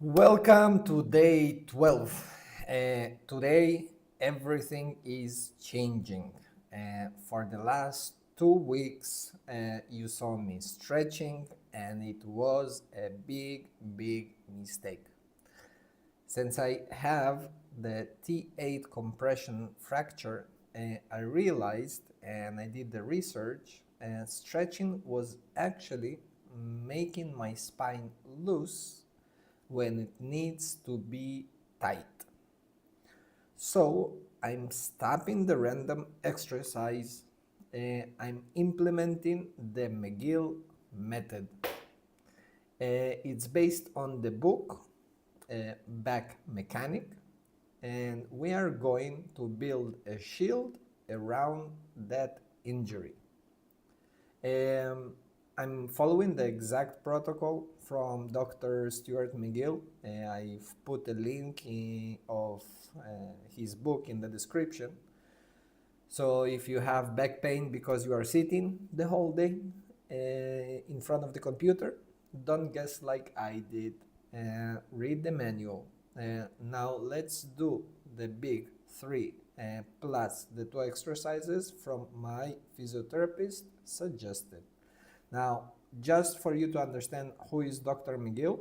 Welcome to day 12. Today, everything is changing. For the last 2 weeks, you saw me stretching, and it was a big mistake. Since I have the T8 compression fracture, I realized and I did the research, stretching was actually making my spine loose when it needs to be tight. So I'm stopping the random exercise. I'm implementing the McGill Method. It's based on the book Back Mechanic, and we are going to build a shield around that injury. I'm following the exact protocol from Dr. Stuart McGill. I've put a link of his book in the description. So if you have back pain because you are sitting the whole day in front of the computer, don't guess like I did. Read the manual. Now let's do the big three plus the two exercises from my physiotherapist suggested. Now, just for you to understand who is Dr. McGill,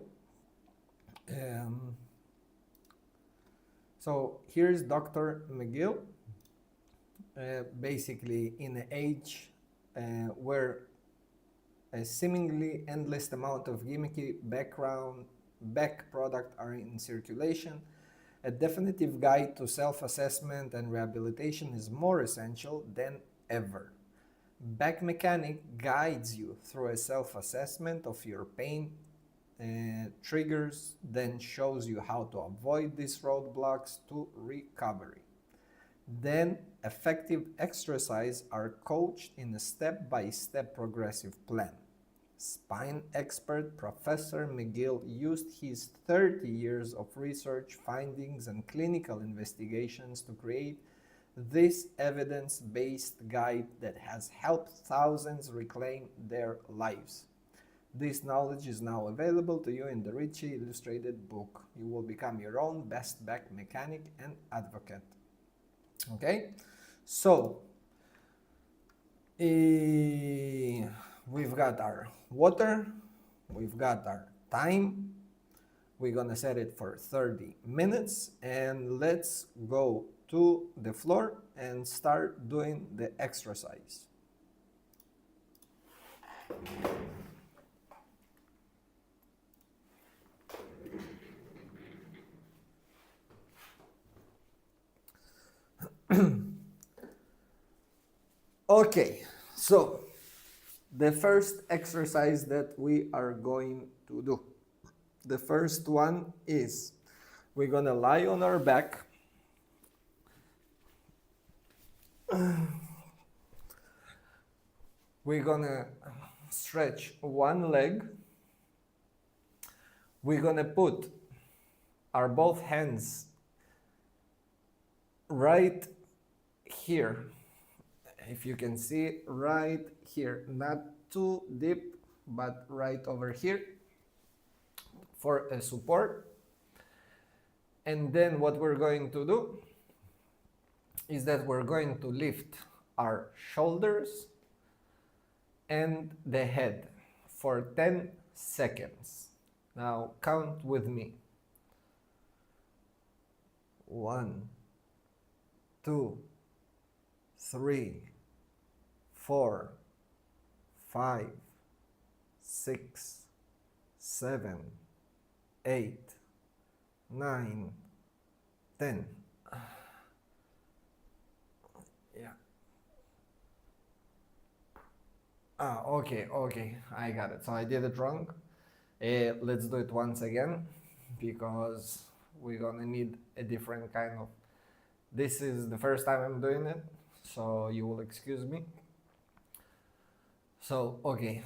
so here's Dr. McGill, basically in an age where a seemingly endless amount of gimmicky back product are in circulation. A definitive guide to self-assessment and rehabilitation is more essential than ever. Back Mechanic guides you through a self-assessment of your pain triggers, then shows you how to avoid these roadblocks to recovery. Then effective exercise are coached in a step-by-step progressive plan. Spine expert Professor McGill used his 30 years of research findings and clinical investigations to create this evidence-based guide that has helped thousands reclaim their lives. This knowledge is now available to you in the richly illustrated book. You will become your own best back mechanic and advocate. Okay, so we've got our water, we've got our time. We're gonna set it for 30 minutes, and let's go to the floor and start doing the exercise. Okay, so the first exercise that we are going to do. The first one is we're gonna lie on our back. We're gonna stretch one leg. We're gonna put our both hands right here. If you can see, right here, not too deep, but right over here for a support. And then what we're going to do is that we're going to lift our shoulders and the head for 10 seconds. Now count with me. 1, 2, 3, 4, 5, 6, 7, 8, 9, 10. Yeah. Okay, I got it. So I did it wrong. Let's do it once again, because we're gonna need a different kind of. This is the first time I'm doing it, so you will excuse me. So, okay.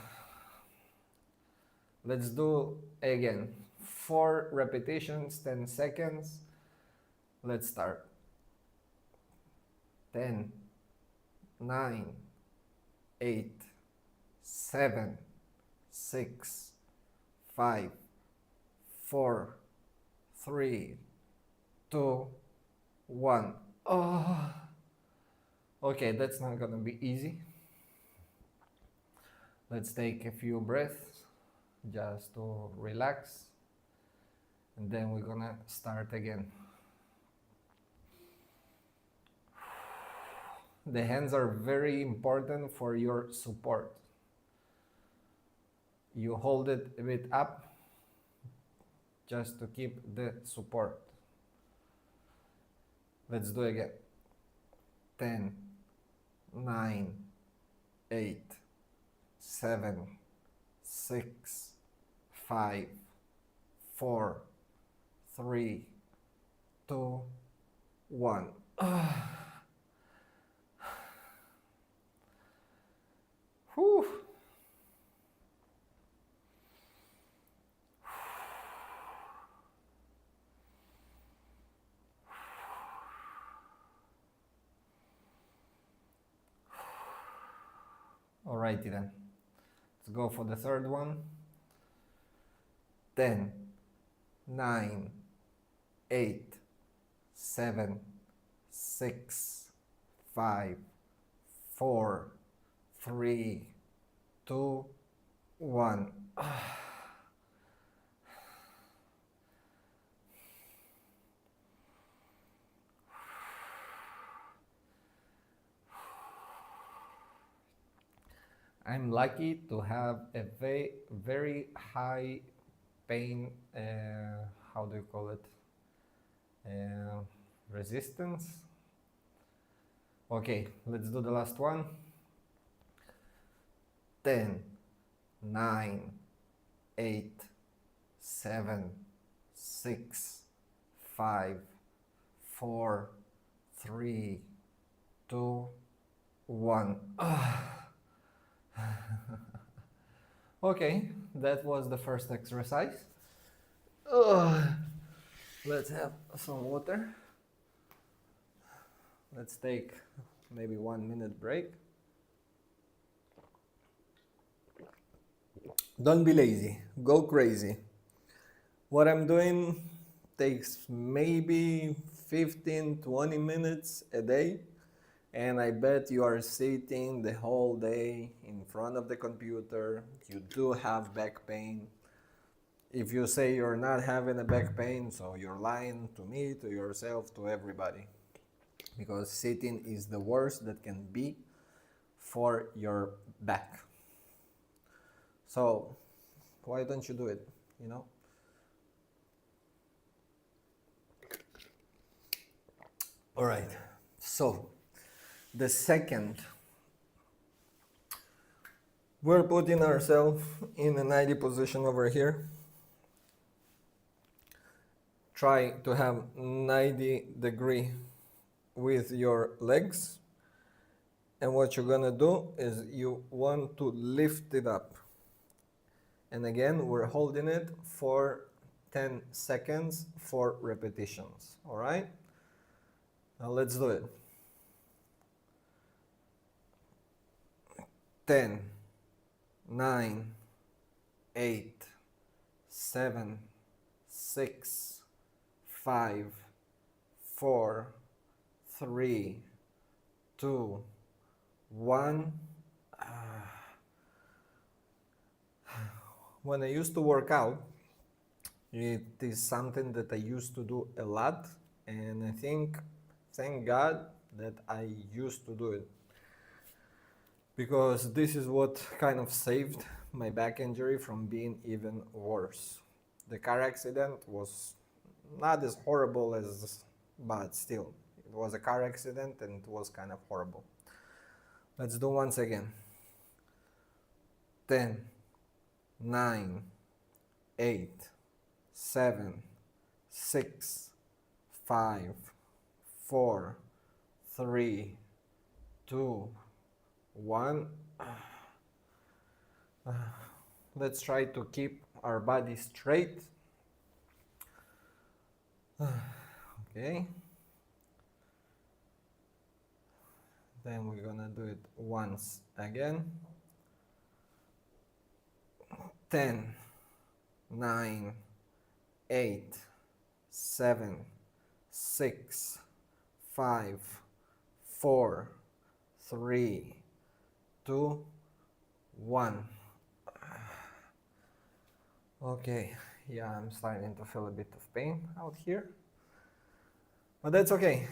Let's do again. 4 repetitions, 10 seconds. Let's start. 10, 9, 8, 7, 6, 5, 4, 3, 2, 1. Oh. Okay, that's not gonna be easy. Let's take a few breaths just to relax, and then we're gonna start again. The hands are very important for your support. You hold it a bit up just to keep the support. Let's do it again. 10, 9, 8, 7, 6, 5, 4, 3, 2, 1. Whew. Alrighty then. Let's go for the third one. 10, 9, 8, 7, 6, 5, 4, 3, 2, 1. I'm lucky to have a very high pain, how do you call it? Resistance. Okay, let's do the last one. 10, 9, 8, 7, 6, 5, 4, 3, 2, 1. Okay, that was the first exercise. Let's have some water. Let's take maybe 1 minute break. Don't be lazy, go crazy. What I'm doing takes maybe 15-20 minutes a day, and I bet you are sitting the whole day in front of the computer. You do have back pain. If you say you're not having a back pain, so you're lying to me, to yourself, to everybody. Because sitting is the worst that can be for your back. So why don't you do it, you know? All right, so the second, we're putting ourselves in a 90 position over here. Try to have 90-degree with your legs. And what you're gonna do is you want to lift it up. And again, we're holding it for 10 seconds for repetitions, all right? Now let's do it. 10, 9, 8, 7, 6, 5, 4, 3, 2, 1. When I used to work out, it is something that I used to do a lot, and I think, thank God that I used to do it, because this is what kind of saved my back injury from being even worse. The car accident was not as horrible as, but still, it was a car accident and it was kind of horrible. Let's do once again. 10, 9, 8, 7, 6, 5, 4, 3, 2, 1. Let's try to keep our body straight. Okay. Then we're gonna do it once again. 10, 9, 8, 7, 6, 5, 4, 3, 2, 1. Okay, yeah, I'm starting to feel a bit of pain out here, but that's okay.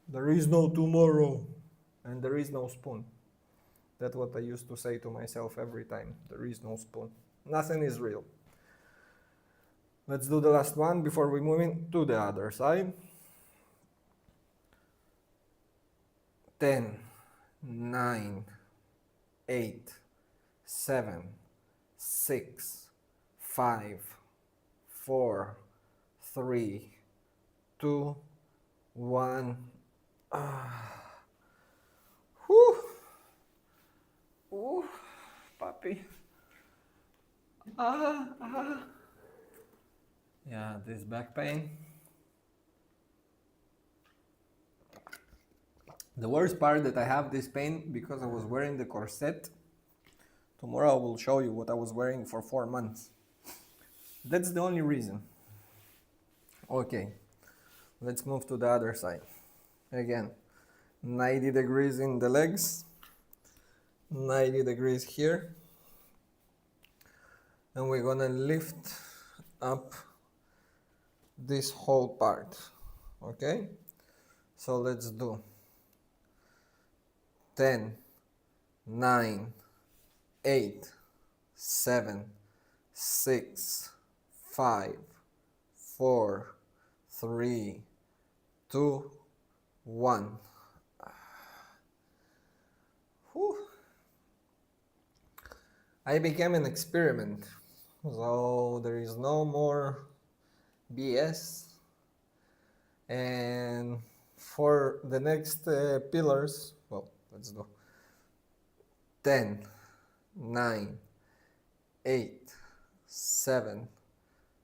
There is no tomorrow, and there is no spoon. That's what I used to say to myself every time. There is no spoon. Nothing is real. Let's do the last one before we move into the other side. 10, 9, 8, 7, 6, 5, 4, 3, 2, 1. Whew. Ooh, puppy. Yeah, this back pain. The worst part that I have this pain because I was wearing the corset. Tomorrow I will show you what I was wearing for 4 months. That's the only reason. Okay, let's move to the other side. Again, 90 degrees in the legs, 90 degrees here. And we're gonna lift up this whole part. Okay? So let's do 10, 9, 8, 7, 6, 5, 4, 3, 2, 1. Whew. I became an experiment, so there is no more BS. And for the next pillars, well, let's do 10, 9, 8, 7,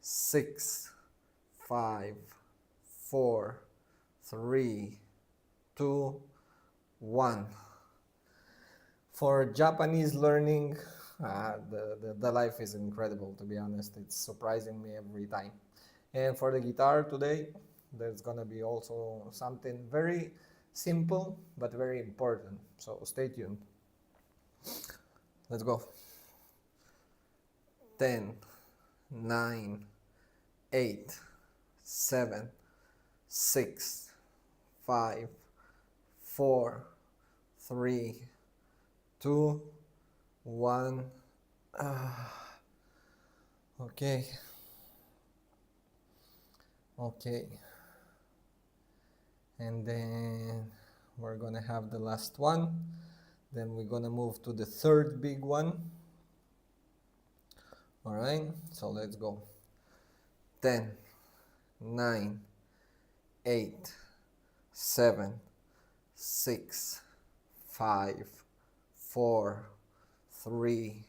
6, 5, 4, 3, 2, 1. For Japanese learning, the life is incredible, to be honest. It's surprising me every time. And for the guitar today, there's gonna be also something very simple but very important. So stay tuned. Let's go. 10, 9, 8, 7, 6, 5, 4, 3, 2, 1. Okay. Okay. And then we're gonna have the last one. Then we're gonna move to the third big one. All right, so let's go. 10, 9, 8, 7, 6, 5, 4, 3,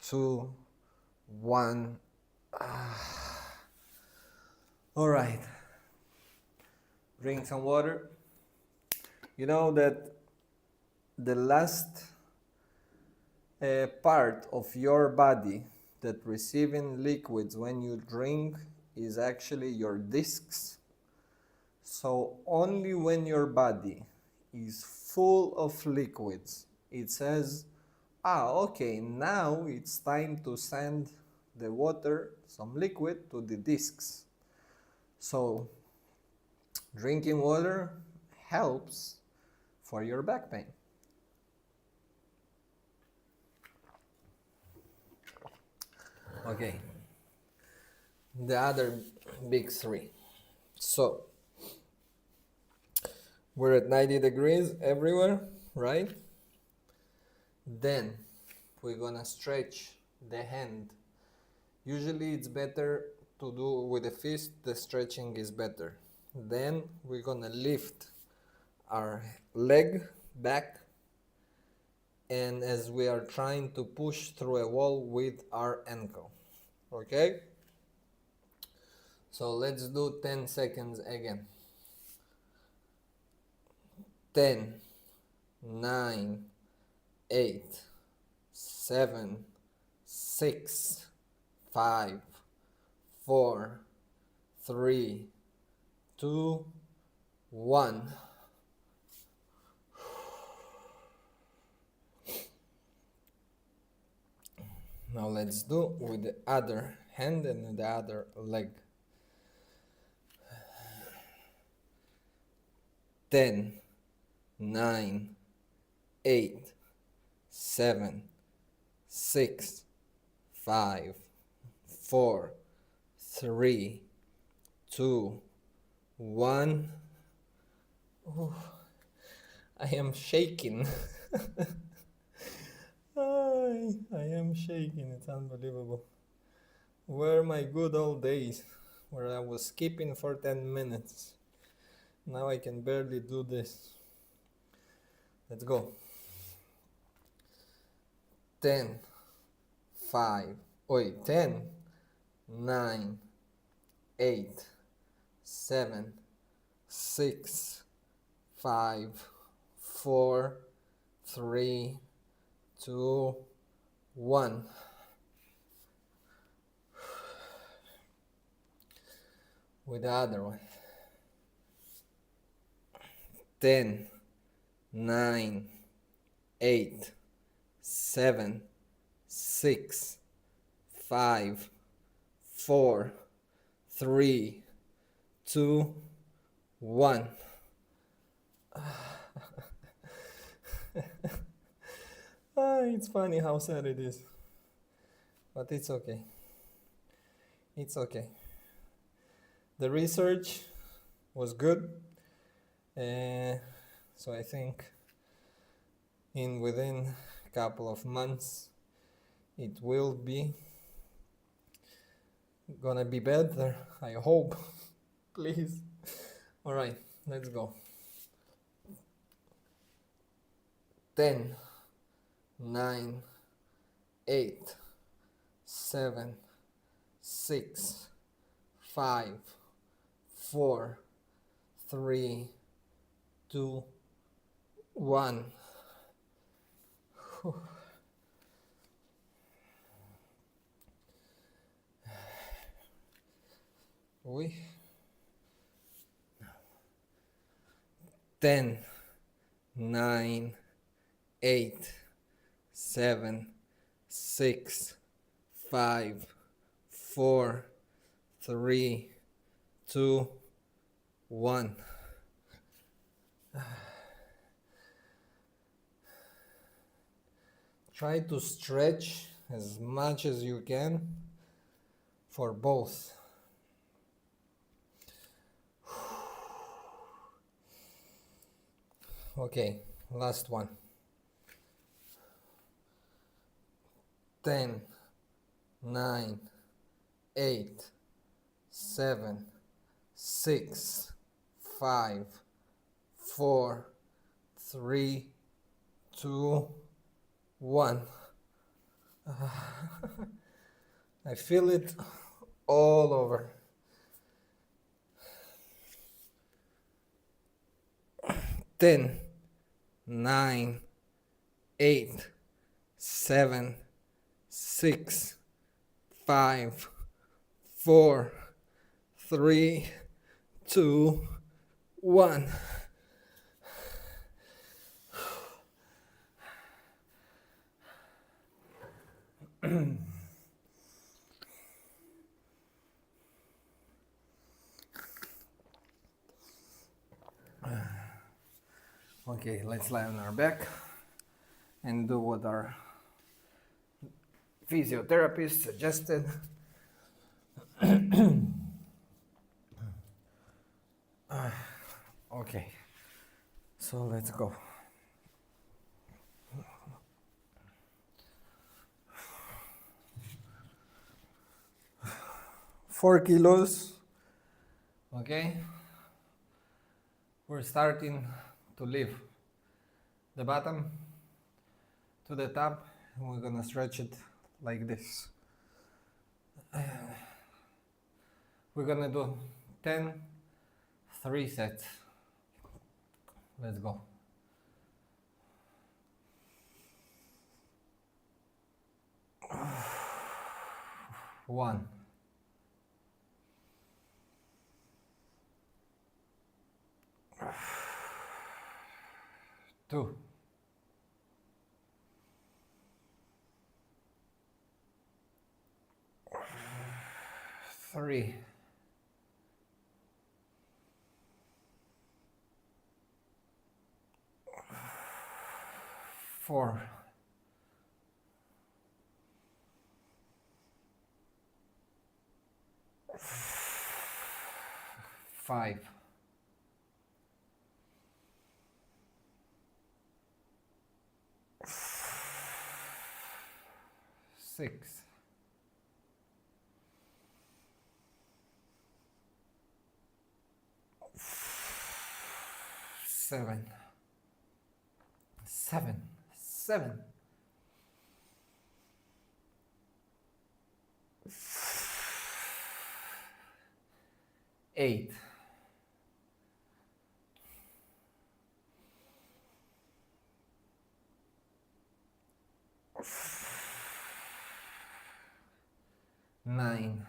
2, 1. All right. Drink some water. You know that the last part of your body that receiving liquids when you drink is actually your discs. So only when your body is full of liquids, it says, okay, now it's time to send the water, some liquid, to the discs. So drinking water helps for your back pain. Okay, the other big three. So we're at 90 degrees everywhere, right? Then we're gonna stretch the hand. Usually it's better to do with the fist, the stretching is better. Then we're gonna lift our leg back, and as we are trying to push through a wall with our ankle. Okay? So let's do 10 seconds again. 10, 9, 8, 7, 6, 5, 4, 3, 2, 1. Now let's do with the other hand and the other leg. 10, 9, 8, 7, 6, 5, 4, 3, 2, 1. Ooh, I am shaking. I am shaking, it's unbelievable. Where are my good old days where I was skipping for 10 minutes? Now I can barely do this. Let's go. 10, 5, 10, 9, 8, 7, 6, 5, 4, 3, 2, 1. With the other one. 10, 9, 8, 7, 6, 5, 4, 3, 2, 1. It's funny how sad it is, but it's okay. It's okay. The research was good, so I think within a couple of months it will be gonna be better, I hope. Please. All right, let's go. 10, 9, 8, 7, 6, 5, 4, 3, 2, 1. Oui. 10, 9, 8, 7, 6, 5, 4, 3, 2, 1. Try to stretch as much as you can for both. Okay, last one. 10, 9, 8, 7, 6, 5, 4, 3, 2, 1. I feel it all over. 10, 9, 8, 7, 6, 5, 4, 3, 2, 1. Okay, let's lie on our back and do what our physiotherapist suggested. Okay, so let's go. 4 kilos. Okay, we're starting to lift the bottom to the top, and we're gonna stretch it like this. We're gonna do 10, 3 sets. Let's go. 1, 2, 3, 4, 5, 6, 7, 8, 9,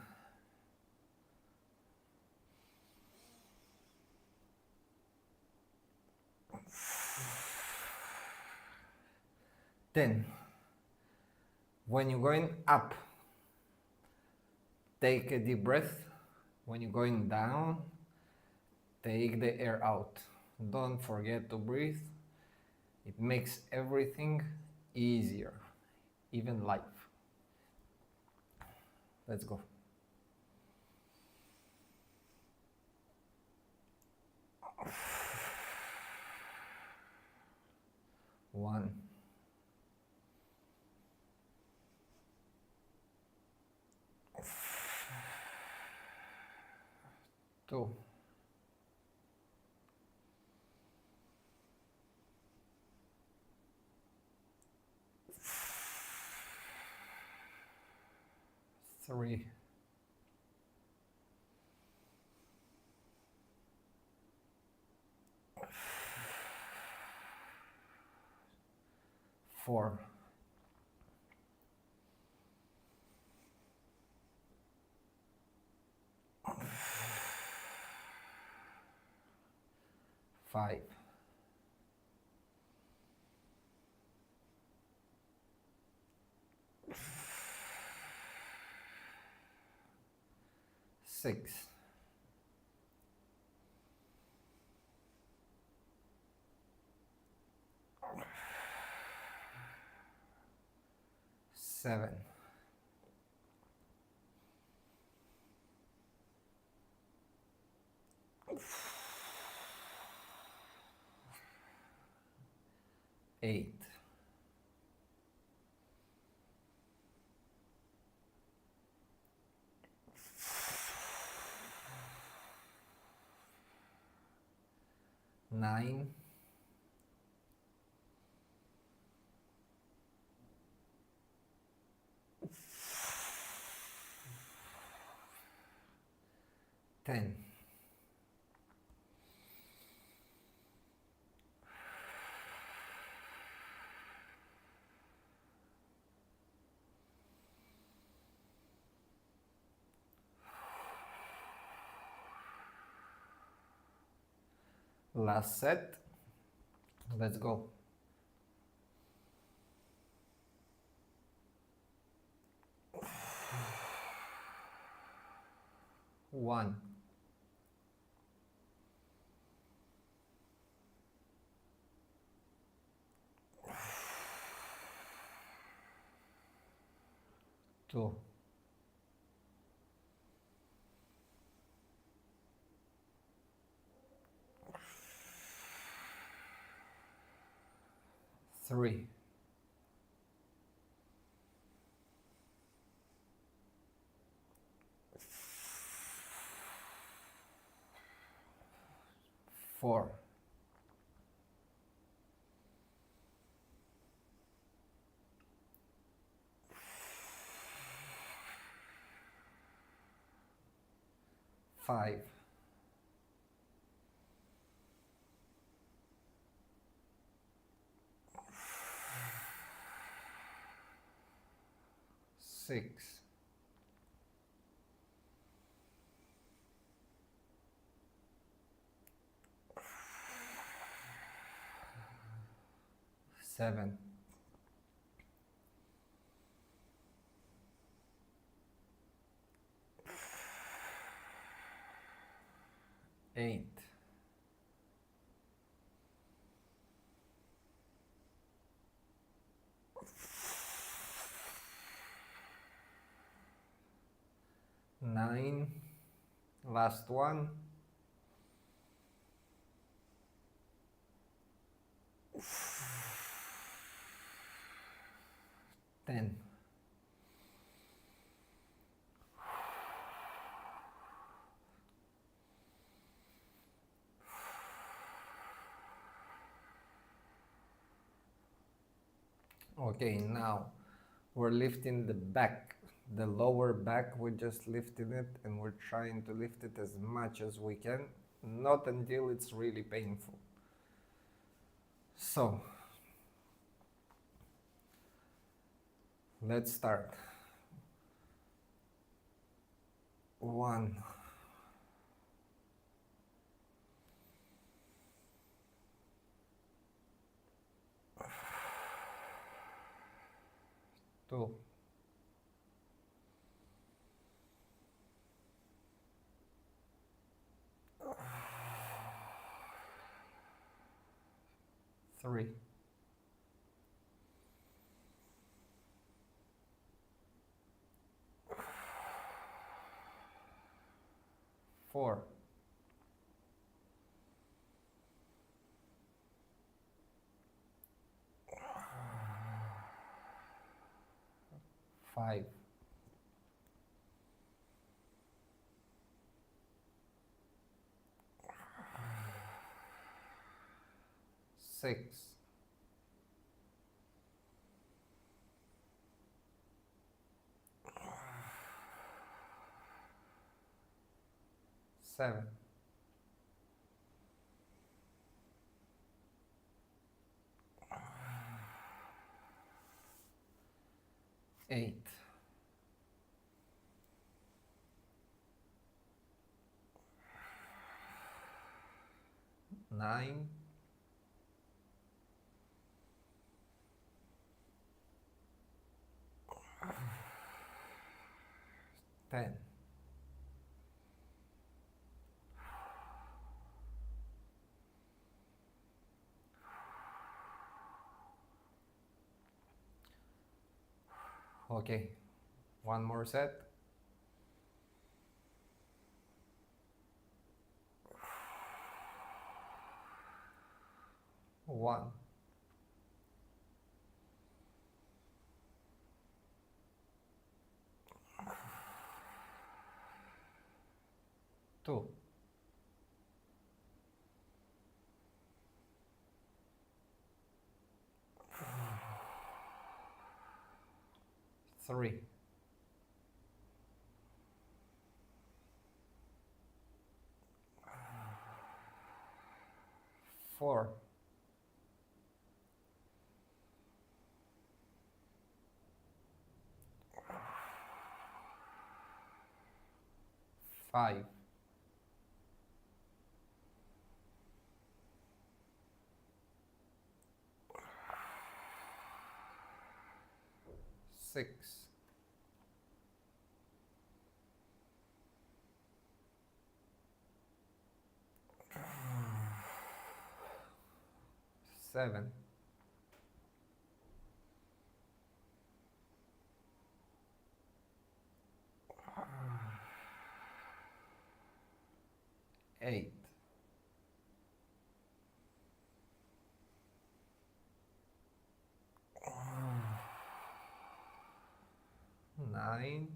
10. When you're going up, take a deep breath. When you're going down, take the air out. Don't forget to breathe. It makes everything easier, even life. Let's go. 1, 2, 3, 4, 5, 6, 7, 8, 9, 10. Last set. Let's go. 1, 2, 3, 4, 5, 6, 5, 7, 8, 9, last one, 10. Okay, now we're lifting the back, the lower back. We're just lifting it, and we're trying to lift it as much as we can, not until it's really painful. So let's start. 1, 2, 3, 4, 5, 6, 7, 8, 9, 10. Okay, one more set. 1, 2, 3, 4, 5, 6, 7, 8, 9,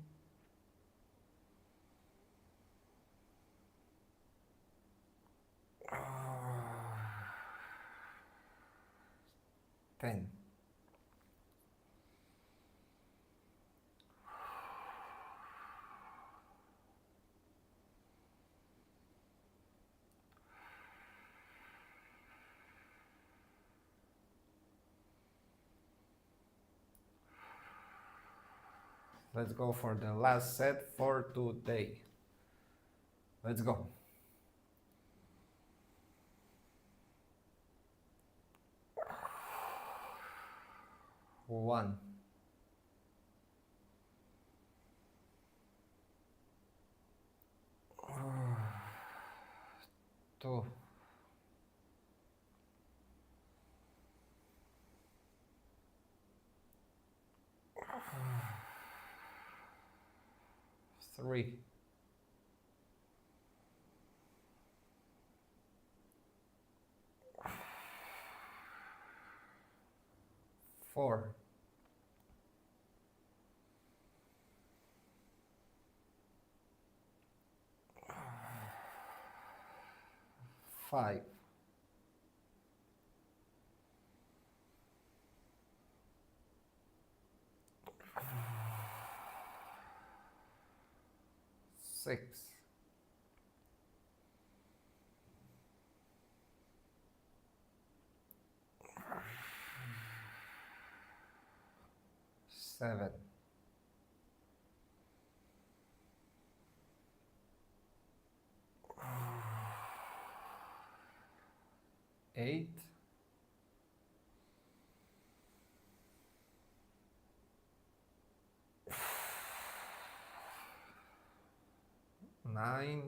10. Let's go for the last set for today. Let's go. 1, 2, 3, 4, 5, 6, 7, 8, 9,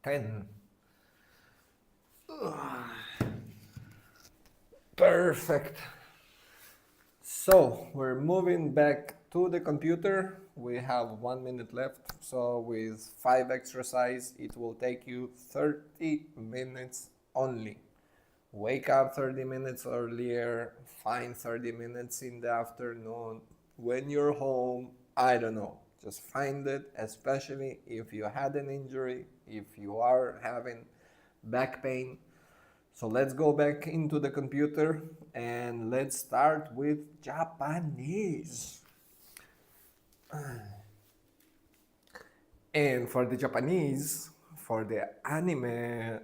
10. Perfect. So we're moving back to the computer. We have 1 minute left. So with 5 exercises, it will take you 30 minutes only. Wake up 30 minutes earlier, find 30 minutes in the afternoon, when you're home, I don't know. Just find it, especially if you had an injury, if you are having back pain. So let's go back into the computer and let's start with Japanese. And for the Japanese, for the anime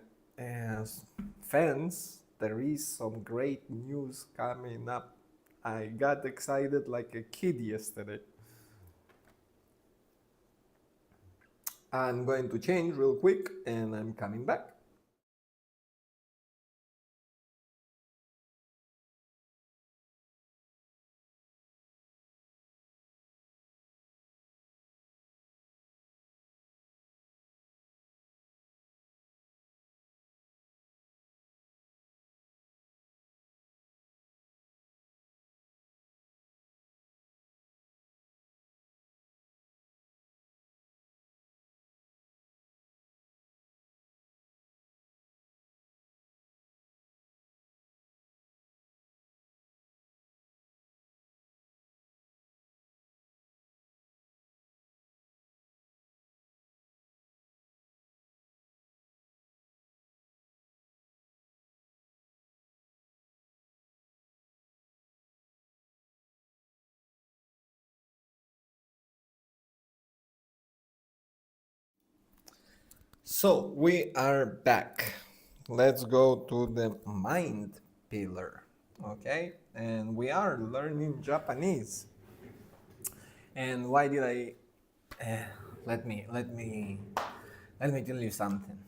fans, there is some great news coming up. I got excited like a kid yesterday. I'm going to change real quick and I'm coming back. So we are back. Let's go to the mind pillar, okay? And we are learning Japanese. And why did I? Uh, let me tell you something.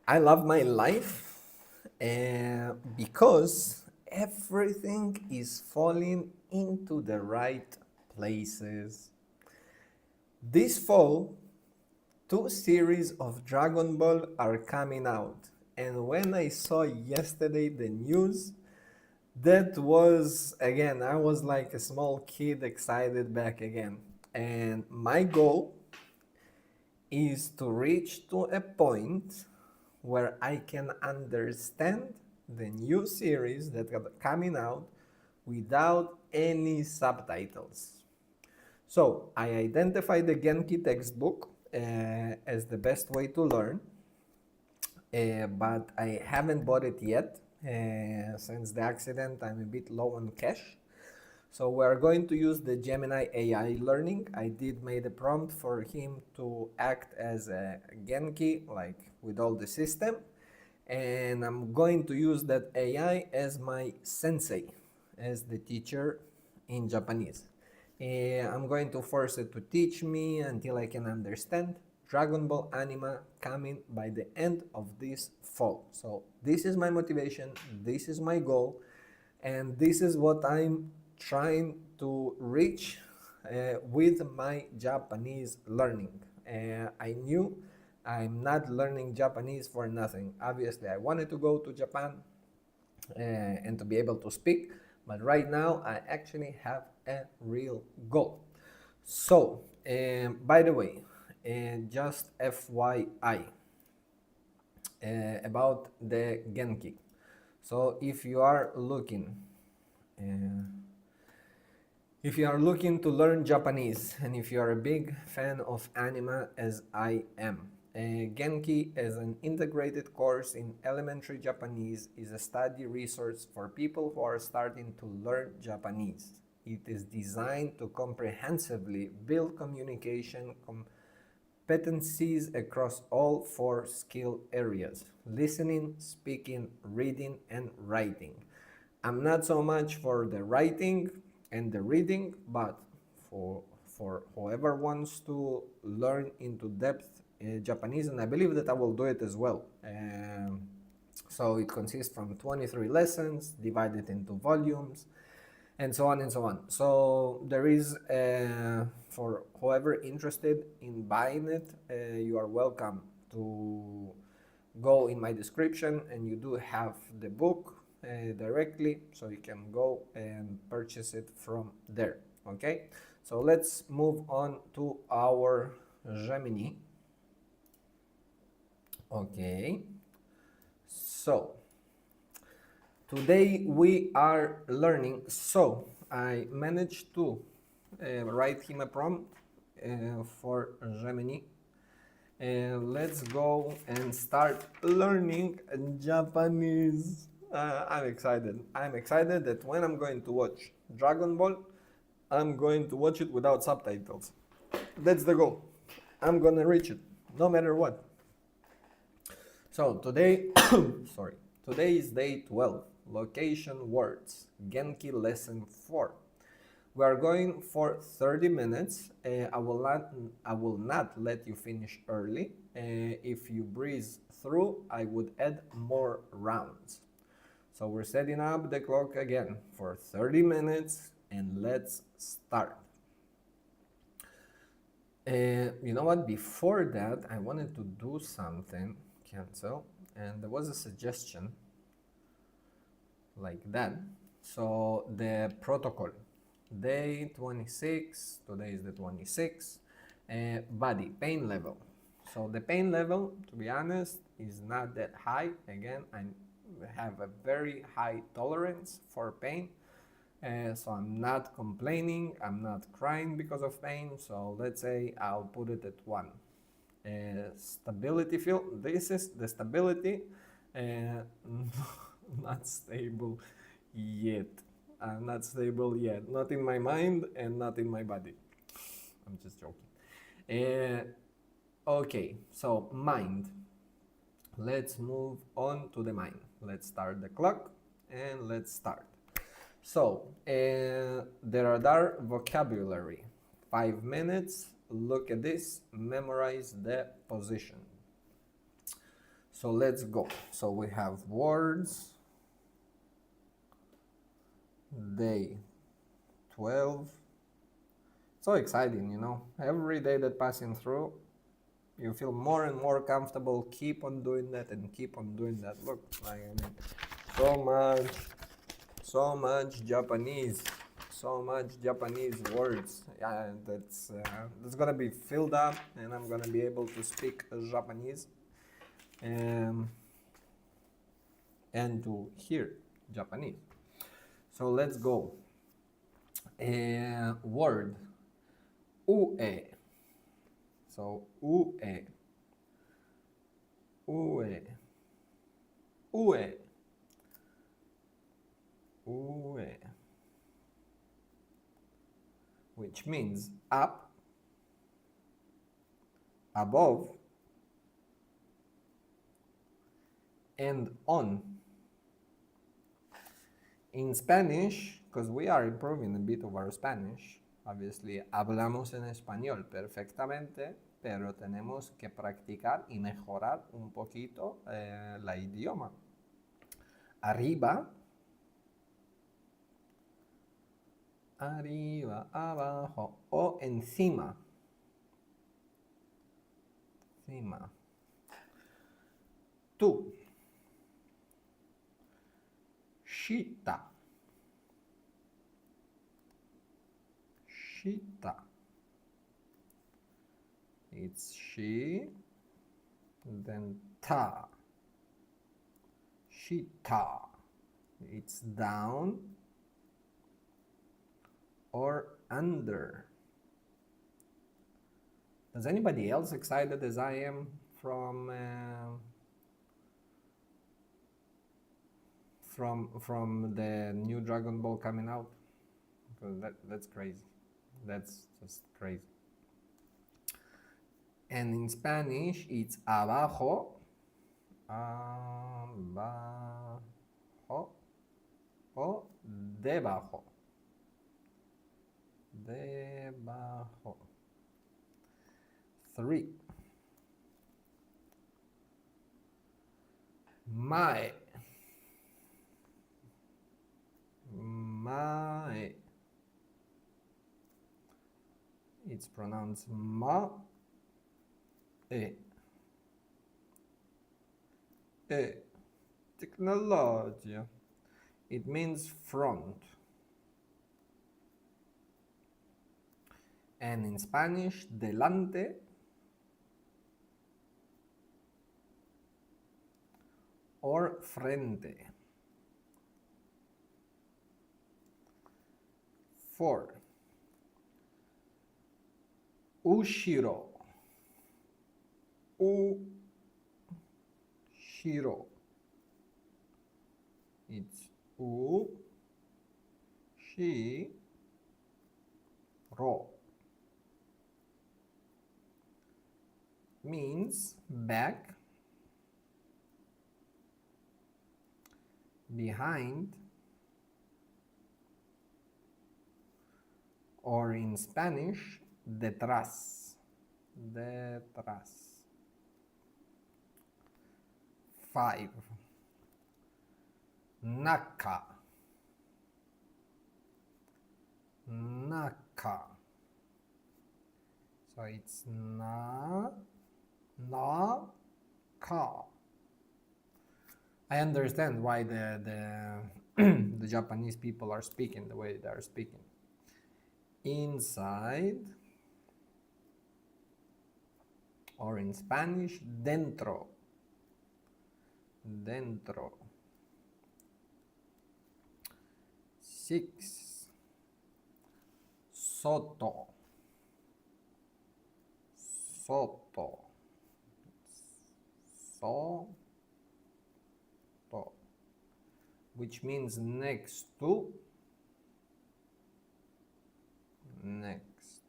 I love my life because everything is falling into the right places. This fall, 2 series of Dragon Ball are coming out. And when I saw yesterday the news, that was again, I was like a small kid excited back again. And my goal is to reach to a point where I can understand the new series that are coming out without any subtitles. So I identified the Genki textbook as the best way to learn, but I haven't bought it yet. Since the accident, I'm a bit low on cash. So we're going to use the Gemini AI learning. I did made a prompt for him to act as a Genki, like with all the system. And I'm going to use that AI as my sensei, as the teacher in Japanese. I'm going to force it to teach me until I can understand. Dragon Ball anime coming by the end of this fall. So this is my motivation, this is my goal, and this is what I'm trying to reach with my Japanese learning. I knew I'm not learning Japanese for nothing. Obviously, I wanted to go to Japan and to be able to speak, but right now I actually have a real goal. So, by the way, just FYI about the Genki. So, uh, if you are looking to learn Japanese, and if you are a big fan of anime as I am, Genki as an integrated course in elementary Japanese is a study resource for people who are starting to learn Japanese. It is designed to comprehensively build communication competencies across all 4 skill areas: listening, speaking, reading, and writing. I'm not so much for the writing and the reading, but for whoever wants to learn into depth Japanese, and I believe that I will do it as well. So it consists from 23 lessons divided into volumes, and so on and so on. So there is, for whoever interested in buying it, you are welcome to go in my description, and you do have the book directly, so you can go and purchase it from there. Okay, so let's move on to our Gemini. Okay, so today we are learning. So I managed to write him a prompt for Gemini. Let's go and start learning Japanese. I'm excited. I'm excited that when I'm going to watch Dragon Ball, I'm going to watch it without subtitles. That's the goal. I'm gonna reach it, no matter what. So today, today is day 12, location words, Genki lesson 4. We are going for 30 minutes. I will not let you finish early. If you breeze through, I would add more rounds. So we're setting up the clock again for 30 minutes, and let's start. You know what? Before that, I wanted to do something, cancel, and there was a suggestion like that. So the protocol. Day 26, today is the 26th, body pain level. So the pain level, to be honest, is not that high. Again, I have a very high tolerance for pain, so I'm not complaining, I'm not crying because of pain, so let's say I'll put it at 1. Stability field, this is the stability, not stable yet. I'm not stable yet, not in my mind and not in my body. I'm just joking. Okay, so mind. Let's move on to the mind. Let's start the clock and let's start. So, there are vocabulary. 5 minutes. Look at this. Memorize the position. So let's go. So we have words. Day 12. So exciting, you know. Every day that passing through, you feel more and more comfortable. Keep on doing that and keep on doing that. Look, I mean, so much Japanese, so much Japanese words. Yeah, that's gonna be filled up, and I'm gonna be able to speak Japanese, and to hear Japanese. So let's go. Word. Ue. So ue. Ue. Ue. Ue. Which means up, above, and on. In Spanish, because we are improving a bit of our Spanish, Obviously, hablamos en español perfectamente, pero tenemos que practicar y mejorar un poquito la idioma. Arriba, arriba, abajo o encima. Encima. Tú. Shita. Shita. It's she, then ta. Shita. It's down or under. Is anybody else excited as I am from the new Dragon Ball coming out? Because that's crazy. That's just crazy. And in Spanish, it's abajo, abajo, o debajo, debajo. 3. Mae, mae. It's pronounced ma. Technology. It means front. And in Spanish, delante or frente. 4. Ushiro. Ushiro. It's u, shi, ro. Means back, behind, or in Spanish, detrás. Detrás. 5. Naka. Naka. So it's na, ka. I understand why the the Japanese people are speaking the way they are speaking. Inside, or in Spanish, dentro. Dentro. 6. Soto. Soto. Soto. Which means next to. Next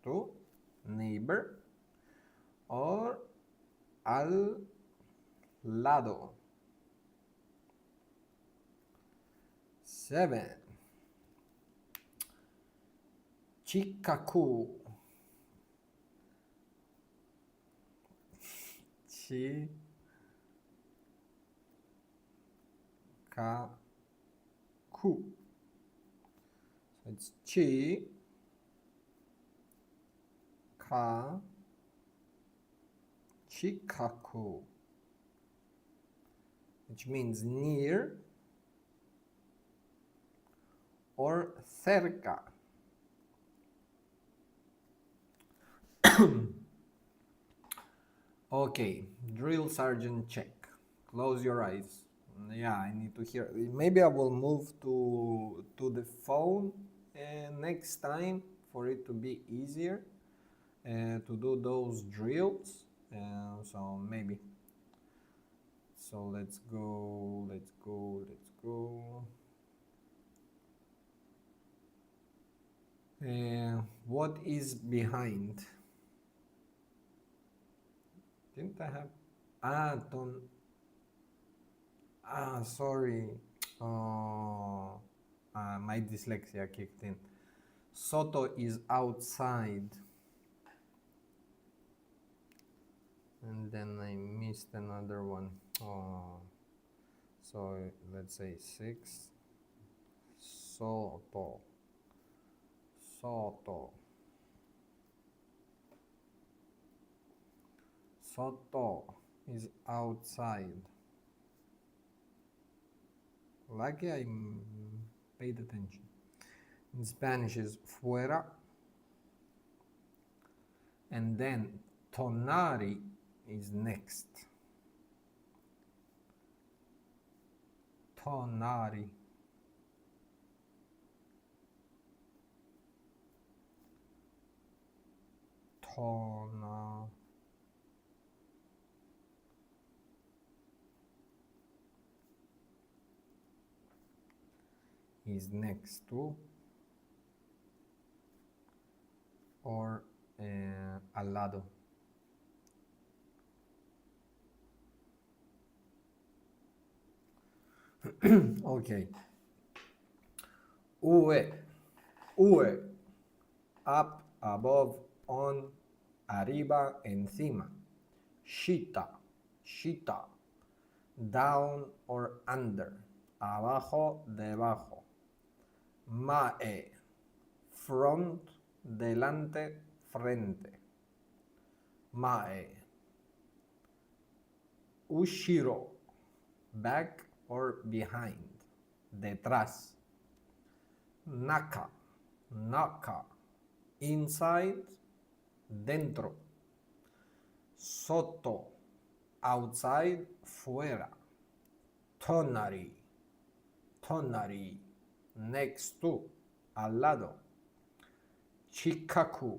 to. Neighbor. Or al lado. 7. Chikaku. Chikaku. So it's chi, ka, chikaku, which means near or cerca. Okay, drill sergeant check. Close your eyes. Yeah, I need to hear. Maybe I will move to the phone next time for it to be easier to do those drills. So maybe. So let's go. What is behind? Didn't I have? Sorry. Oh, my dyslexia kicked in. Soto is outside. And then I missed another one. Oh. So let's say 6. Soto. Soto. Soto is outside. Lucky I paid attention. In Spanish is fuera. And then tonari is next. Tonari. Tona. Is next to or al lado. Okay. Ue. Ue. Up, above, on, arriba, encima. Shita. Shita. Down or under. Abajo, debajo. Mae. Front, delante, frente. Mae. Ushiro. Back or behind. Detrás. Naka. Naka. Inside, dentro. Soto. Outside, fuera. Tonari. Tonari. Next to. Al lado. Chikaku.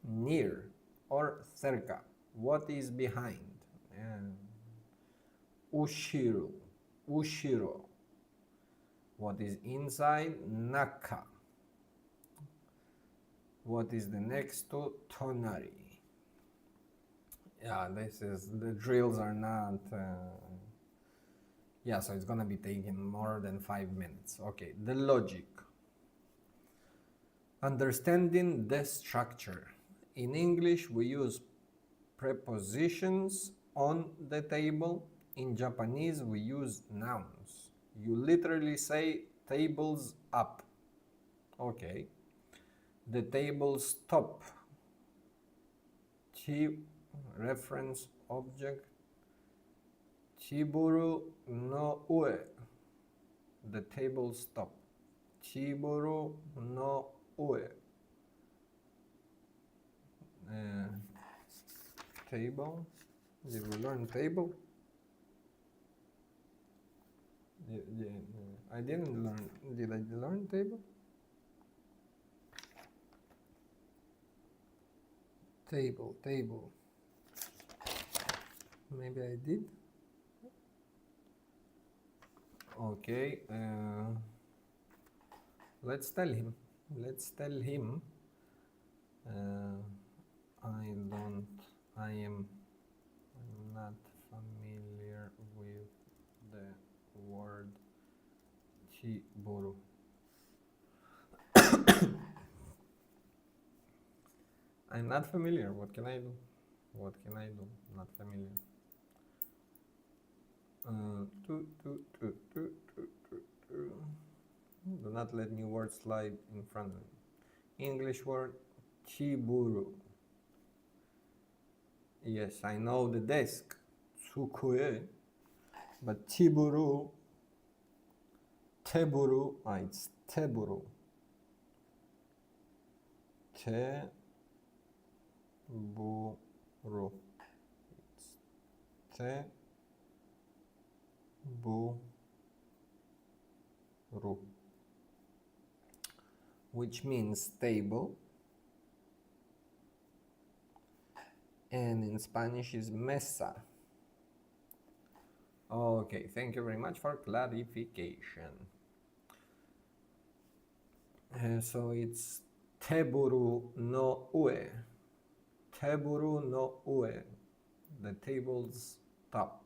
Near or cerca. What is behind? Ushiro. Ushiro. What is inside? Naka. What is the next to? Tonari. Yeah, the drills are not, yeah, so it's gonna be taking more than 5 minutes. Okay, the logic. Understanding the structure. In English, we use prepositions on the table. In Japanese, we use nouns. You literally say tables up. Okay. The tables top. Reference object. Chiburu no ue. The tables top. Chiburu no ue. Table. Did we learn table? I didn't learn. Did I learn table? Table. Maybe I did. Okay. Let's tell him. I'm not familiar with the word chiburu. I'm not familiar. What can I do? Not familiar. Do not let new words slide in front of me. English word, chiburu. Yes, I know the desk, tsukue, but chiburu, teburu, it's teburu. Teburu. It's teburu. Which means table, and in Spanish is mesa. Okay, thank you very much for clarification. So it's teburu no ue. Teburu no ue. The table's top.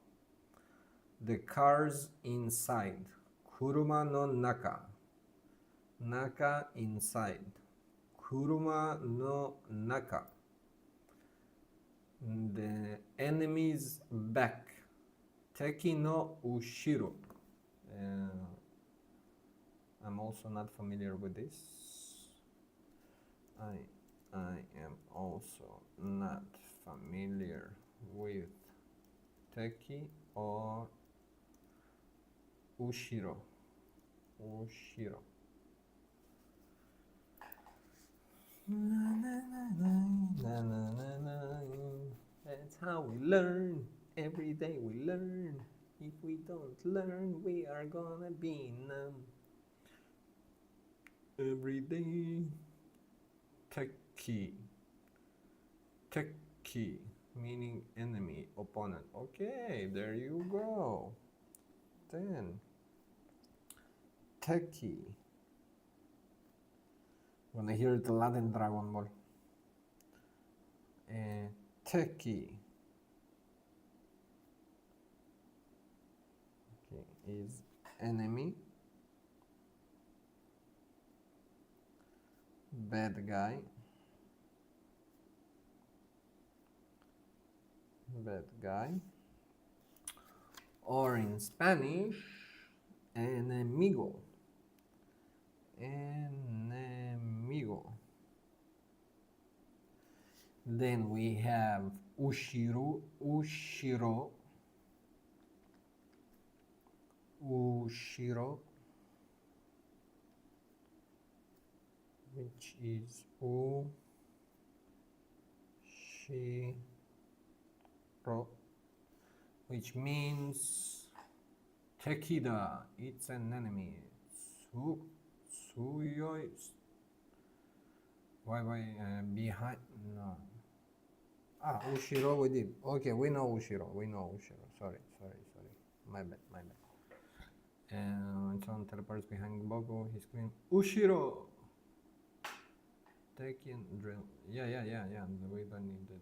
The cars inside. Kuruma no naka. Naka inside. Kuruma no naka. The enemy's back. Teki no ushiro. I'm also not familiar with this. I am also not familiar with teki or ushiro. Ushiro. That's how we learn. Every day we learn. If we don't learn, we are gonna be numb. Every day. Teki. Teki, meaning enemy, opponent. Okay, there you go. Then, Teki. When I hear the Latin Dragon Ball. Teki. Okay, is enemy. Bad guy. Bad guy. Or in Spanish, enemigo. Enemigo. Then we have ushiro, ushiro, ushiro, which is ushiro, which means tekida, it's an enemy. Suyoi. Why behind? No. Ushiro we did. Okay, we know Ushiro. Sorry. My bad. And someone teleports behind Bogo. He screams, Ushiro! Taking drill. Yeah. We don't need that.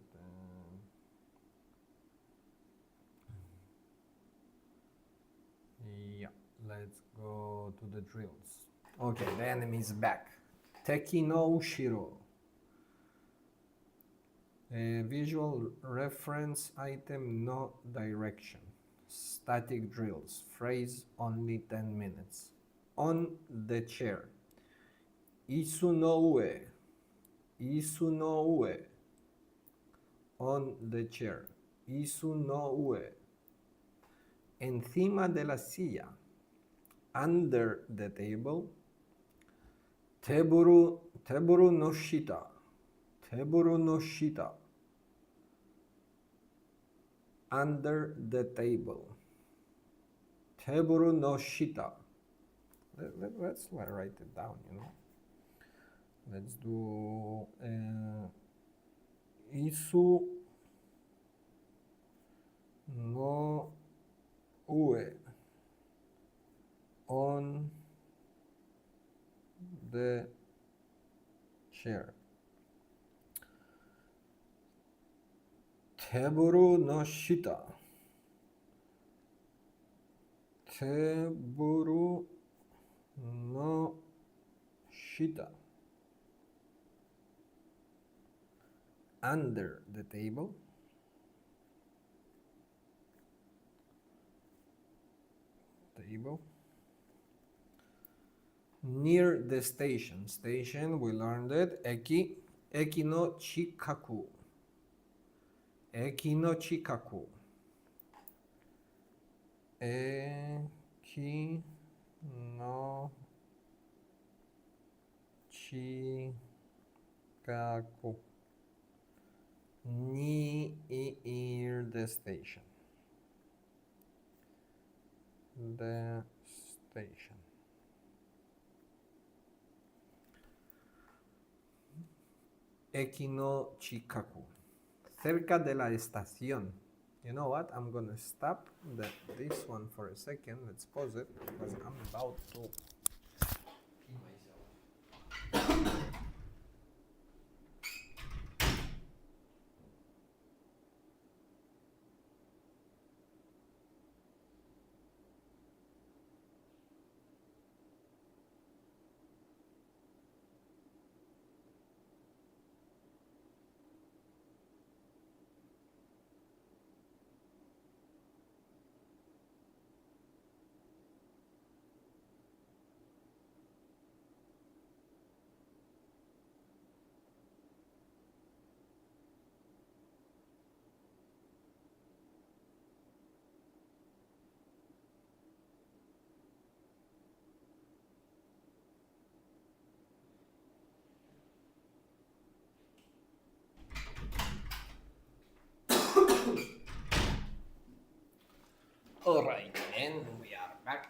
Yeah, let's go to the drills. Okay, the enemy is back. Teki no Ushiro. Visual reference item, no direction. Static drills. Phrase only 10 minutes. On the chair. Isu no ue. Isu no ue. On the chair. Isu no ue. Encima de la silla. Under the table. Teburu no shita. Teburu no shita. Under the table. Teburu no shita. Let's write it down, Let's do Isu no ue. On the chair. Teburu no shita. Teburu no shita. Under the table. Near the station. Station, we learned it. Eki no chikaku. Eki no chikaku. Eki no chikaku. Near the station. The station. Eki no chikaku. Cerca de la estación. You know what? I'm gonna stop this one for a second. Let's pause it because I'm about to pee myself. All right, and we are back.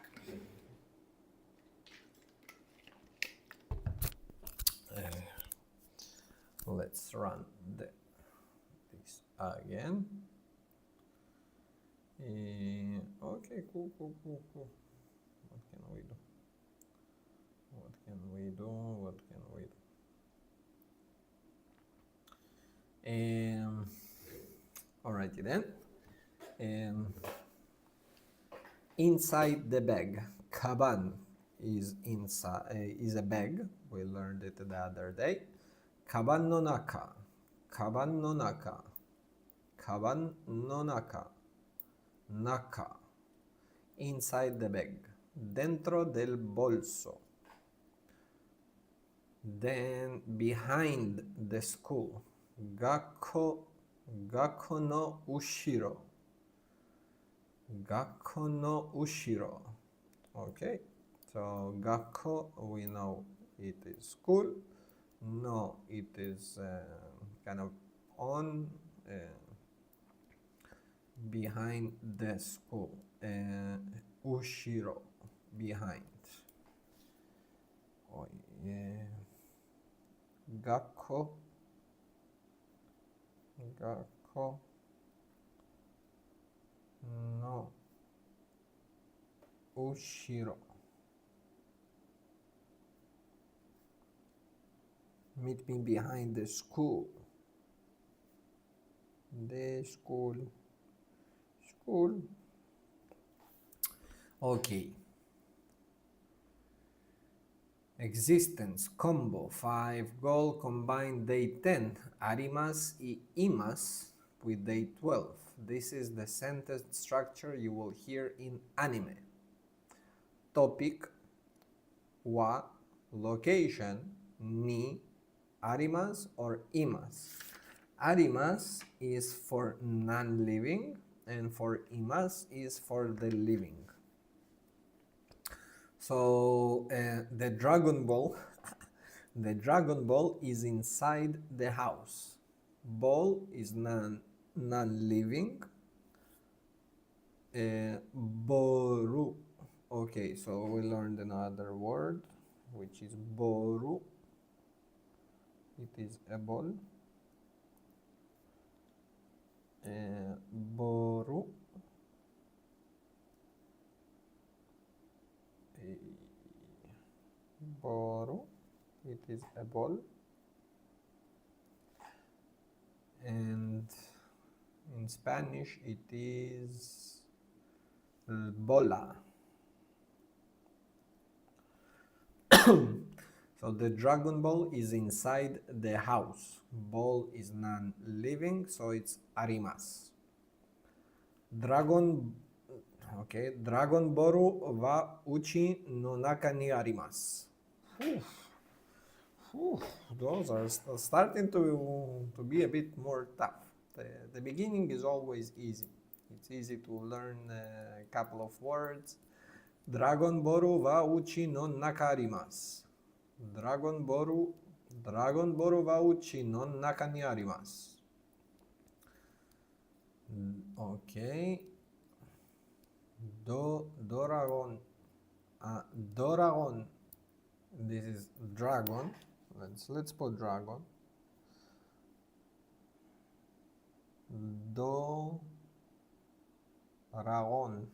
Let's run this again. Okay, cool. What can we do? Alrighty then. Inside the bag, kaban is is a bag. We learned it the other day. Kaban no naka, kaban no naka, kaban no naka, naka. Inside the bag, dentro del bolso. Then behind the school, gakko no ushiro. Gakko no ushiro. Okay, so gakko, we know it is school. No, it is kind of on behind the school. Ushiro, behind. Oh, yeah. Gakko no ushiro. Meet me behind the school. The school. Okay. Existence, combo, 5 goal, combined day 10, arimas y imas with day 12. This is the sentence structure you will hear in anime. Topic, wa, location, ni, arimas or imas. Arimas is for non-living and for imas is for the living. So the Dragon Ball, the Dragon Ball is inside the house. Ball is non-living. Boru. Okay, so we learned another word, which is boru. It is a ball. Boru. Boru, it is a ball, and in Spanish it is bola. So the Dragon Ball is inside the house. Ball is non-living, so it's arimas. Dragon Boru wa uchi no naka ni arimasu. Those are starting to be a bit more tough. The beginning is always easy. It's easy to learn a couple of words. Dragon Boru wa uchi no naka arimasu. Dragon Boru wa uchi no naka ni arimasu. Okay. Doragon. Doragon. This is dragon. Let's put dragon. Doragon.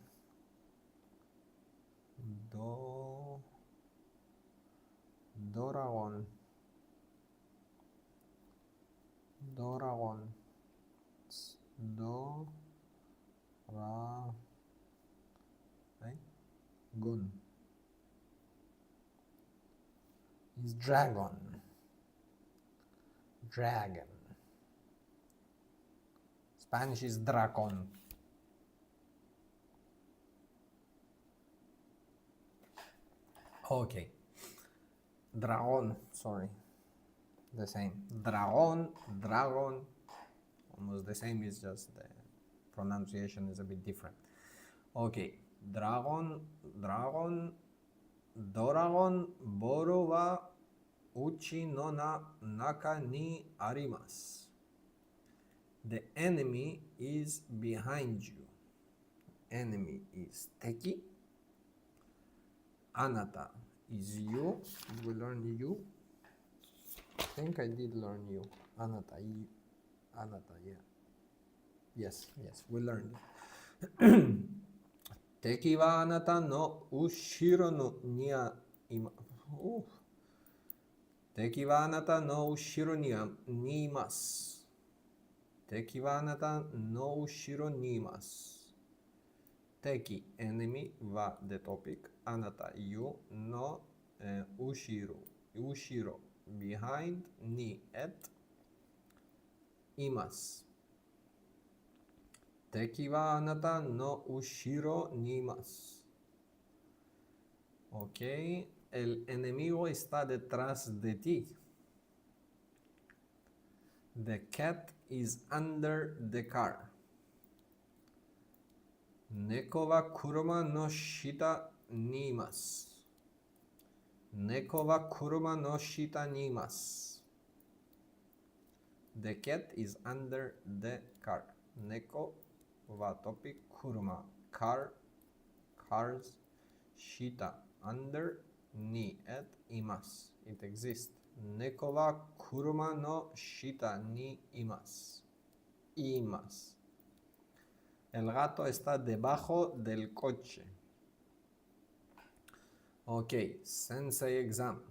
Doragon. Gun is dragon. Spanish is dracon. Okay. Dragon, sorry. The same. Dragon, almost the same, is just the pronunciation is a bit different. Okay. Dragon, Doragon, Boru wa uchi no naka ni arimasu. The enemy is behind you. enemy is teki. Anata is you. Did we learn you? I think I did learn you. Anata, yeah. Yes, we learned it. Teki wa anata no ushiro no ni ima. Teki wa anata no ushiro ni imasu. Teki wa anata no ushiro ni imasu. Teki, enemy, wa the topic. Anata, you, no, ushiro, behind, ni, at, imasu. Teki wa anata no ushiro ni imasu. Ok, el enemigo está detrás de ti. The cat is under the car. Neko wa kuruma no shita ni imasu. Neko wa kuruma no shita ni imasu. The cat is under the car. Neko wa topic, kuruma, car, cars, shita, under, ni, at, imasu. It exists. Neko wa kuruma no shita ni imasu. Imasu. El gato está debajo del coche. Ok, sensei exam.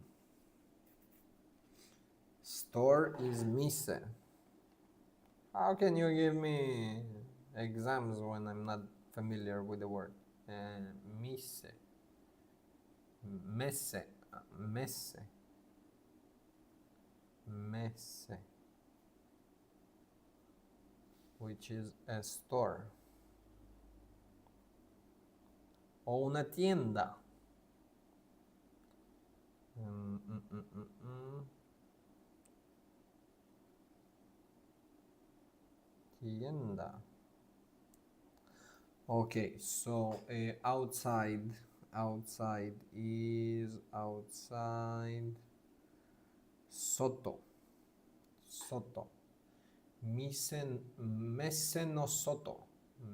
Store is mise. How can you give me exams when I'm not familiar with the word? Mise. Mese. Mese. Mese. Which is a store. O una tienda. Tienda. Okay, so outside is outside. Soto. Mese no soto.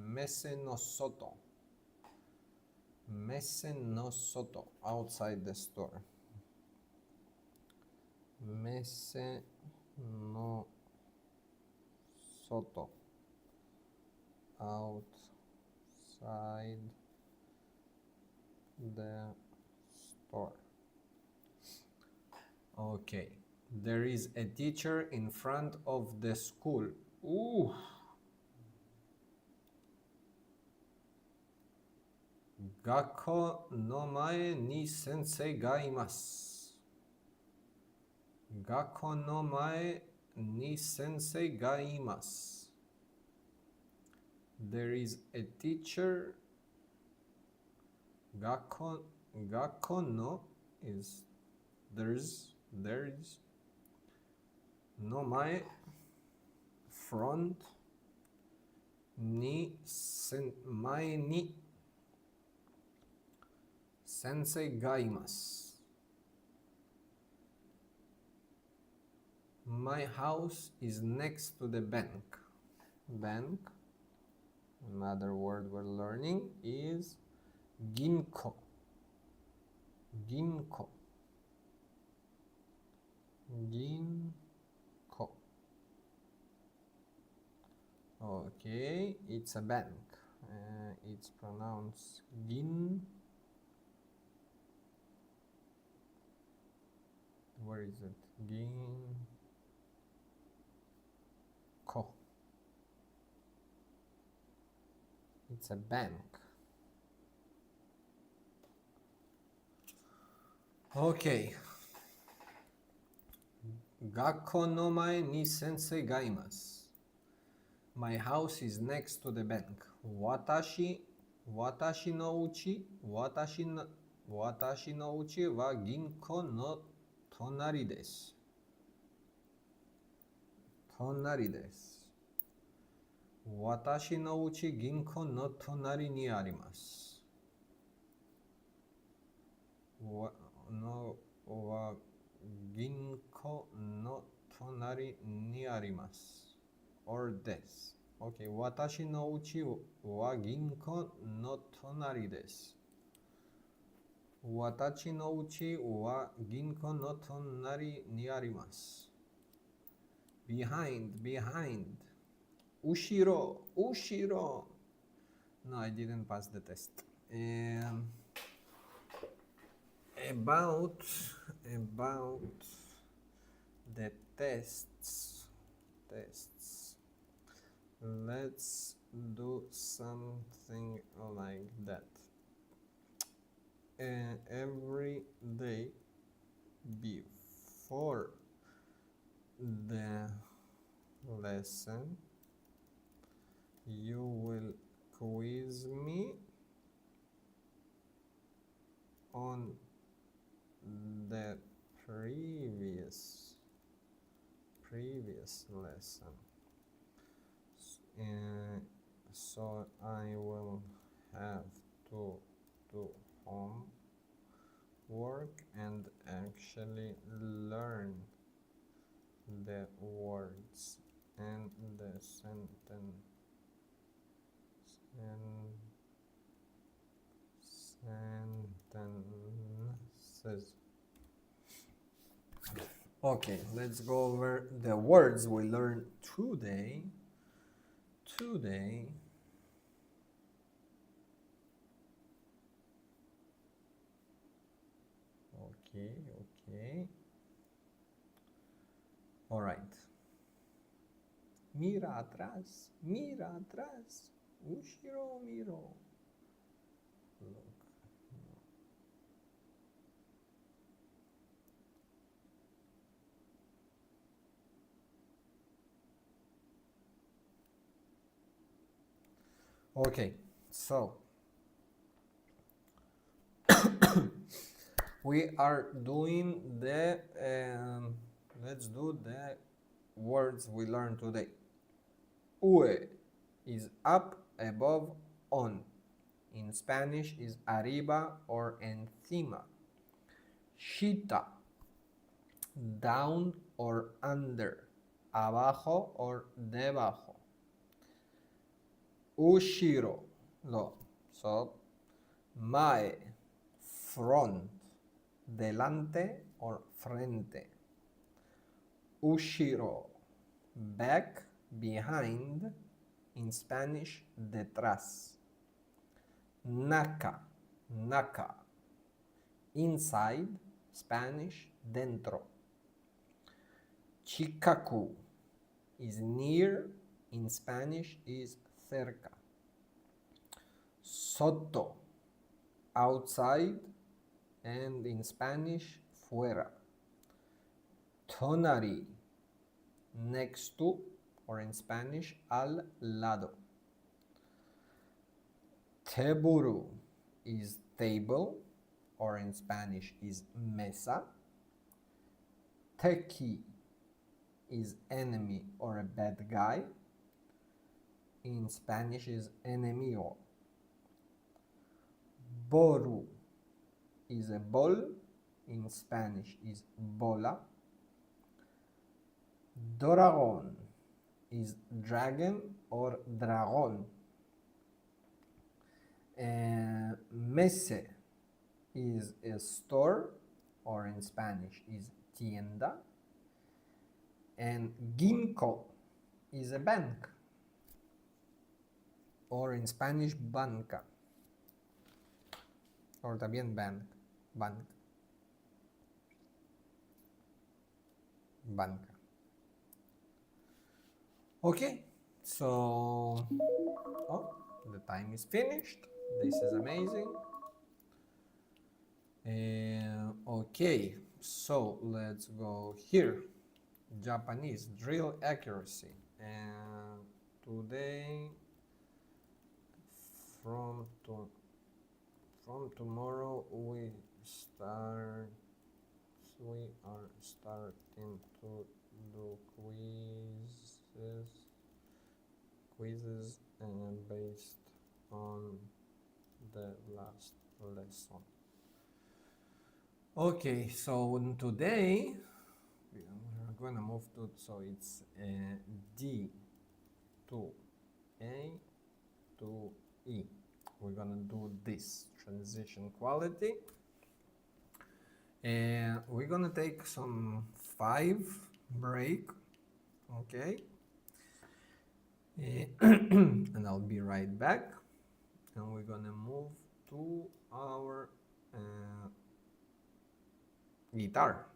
Mese no soto. Mese no soto. Outside the store. Mese no soto. Outside the store. Okay. There is a teacher in front of the school. Ooh. Gakko no mae ni sensei ga imasu. Gakko no mae ni sensei ga imasu. There is a teacher. Gakko no is there's. No mae front. Mae ni sensei ga imasu. My house is next to the bank. Bank. Another word we're learning is ginko. Ginko. Ginko. Okay, it's a bank. It's pronounced gin. Where is it? Ginko. It's a bank. Okay. Gakko no mae ni sensei ga imasu. My house is next to the bank. Watashi no uchi wa ginko no tonari desu. Tonari desu. Watashi no uchi ginko no tonari ni arimasu. Ginko no tonari ni arimasu. Or desu. Okay, watashi no uchi wa ginko no tonari desu. Watashi no uchi wa ginko no tonari ni arimasu. Behind, behind. Ushiro, ushiro. No, I didn't pass the test. About the tests. Let's do something like that. Every day before the lesson, you will quiz me on the previous lesson. So I will have to do homework and actually learn the words and the sentences. Okay, let's go over the words we learned today. Okay. All right. Mira atrás. Ushiro miro. Look. Okay, so we are doing the let's do the words we learned today. Ue is up, above, on. In Spanish is arriba or encima. Shita, down or under. Abajo or debajo. Ushiro, no. So, mae, front, delante or frente. Ushiro, back, behind. In Spanish, detrás. Naka, inside. Spanish, dentro. Chikaku is near. In Spanish is cerca. Soto, outside, and in Spanish, fuera. Tonari, next to, or in Spanish, al lado. Teburu is table, or in Spanish is mesa. Teki is enemy or a bad guy. In Spanish is enemigo. Boru is a ball. In Spanish is bola. Doragon is dragon or dragón. Mese is a store, or in Spanish is tienda. And Ginkgo is a bank, or in Spanish banca, or también banca. Okay, so the time is finished. This is amazing. Okay, so let's go here. Japanese drill accuracy. And today, from tomorrow, we are starting to do quizzes based on the last lesson. Okay, so today we're gonna move to, so it's D2 A to E. We're gonna do this transition quality, and we're gonna take some 5 break, okay? And I'll be right back, and we're gonna move to our guitar.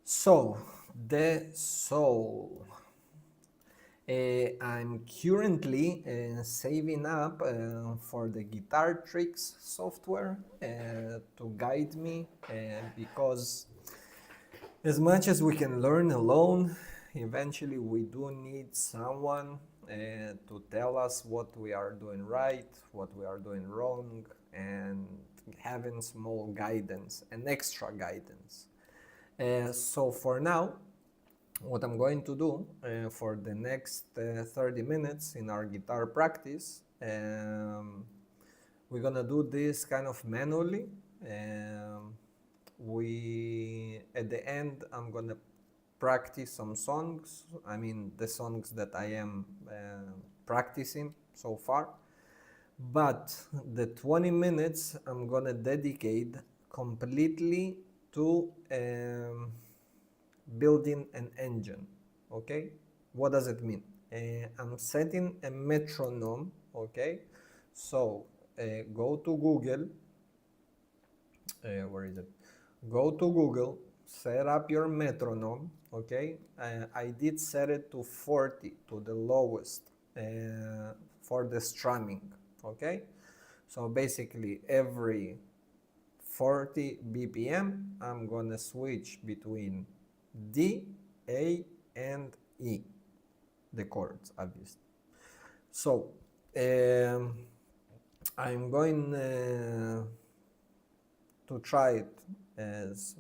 So, the soul. I'm currently saving up for the Guitar Tricks software to guide me because as much as we can learn alone, eventually we do need someone to tell us what we are doing right, what we are doing wrong, and having small guidance and extra guidance. So for now, what I'm going to do for the next 30 minutes in our guitar practice, we're gonna do this kind of manually. At the end, I'm gonna practice some songs. I mean, the songs that I am practicing so far. But the 20 minutes I'm gonna dedicate completely to building an engine. Okay, what does it mean? I'm setting a metronome. Okay, so go to Google. Where is it? Go to Google, set up your metronome. Okay, I did set it to 40, to the lowest for the strumming. Okay, so basically every 40 BPM I'm gonna switch between D, A, and E, the chords, obviously. So I'm going to try it as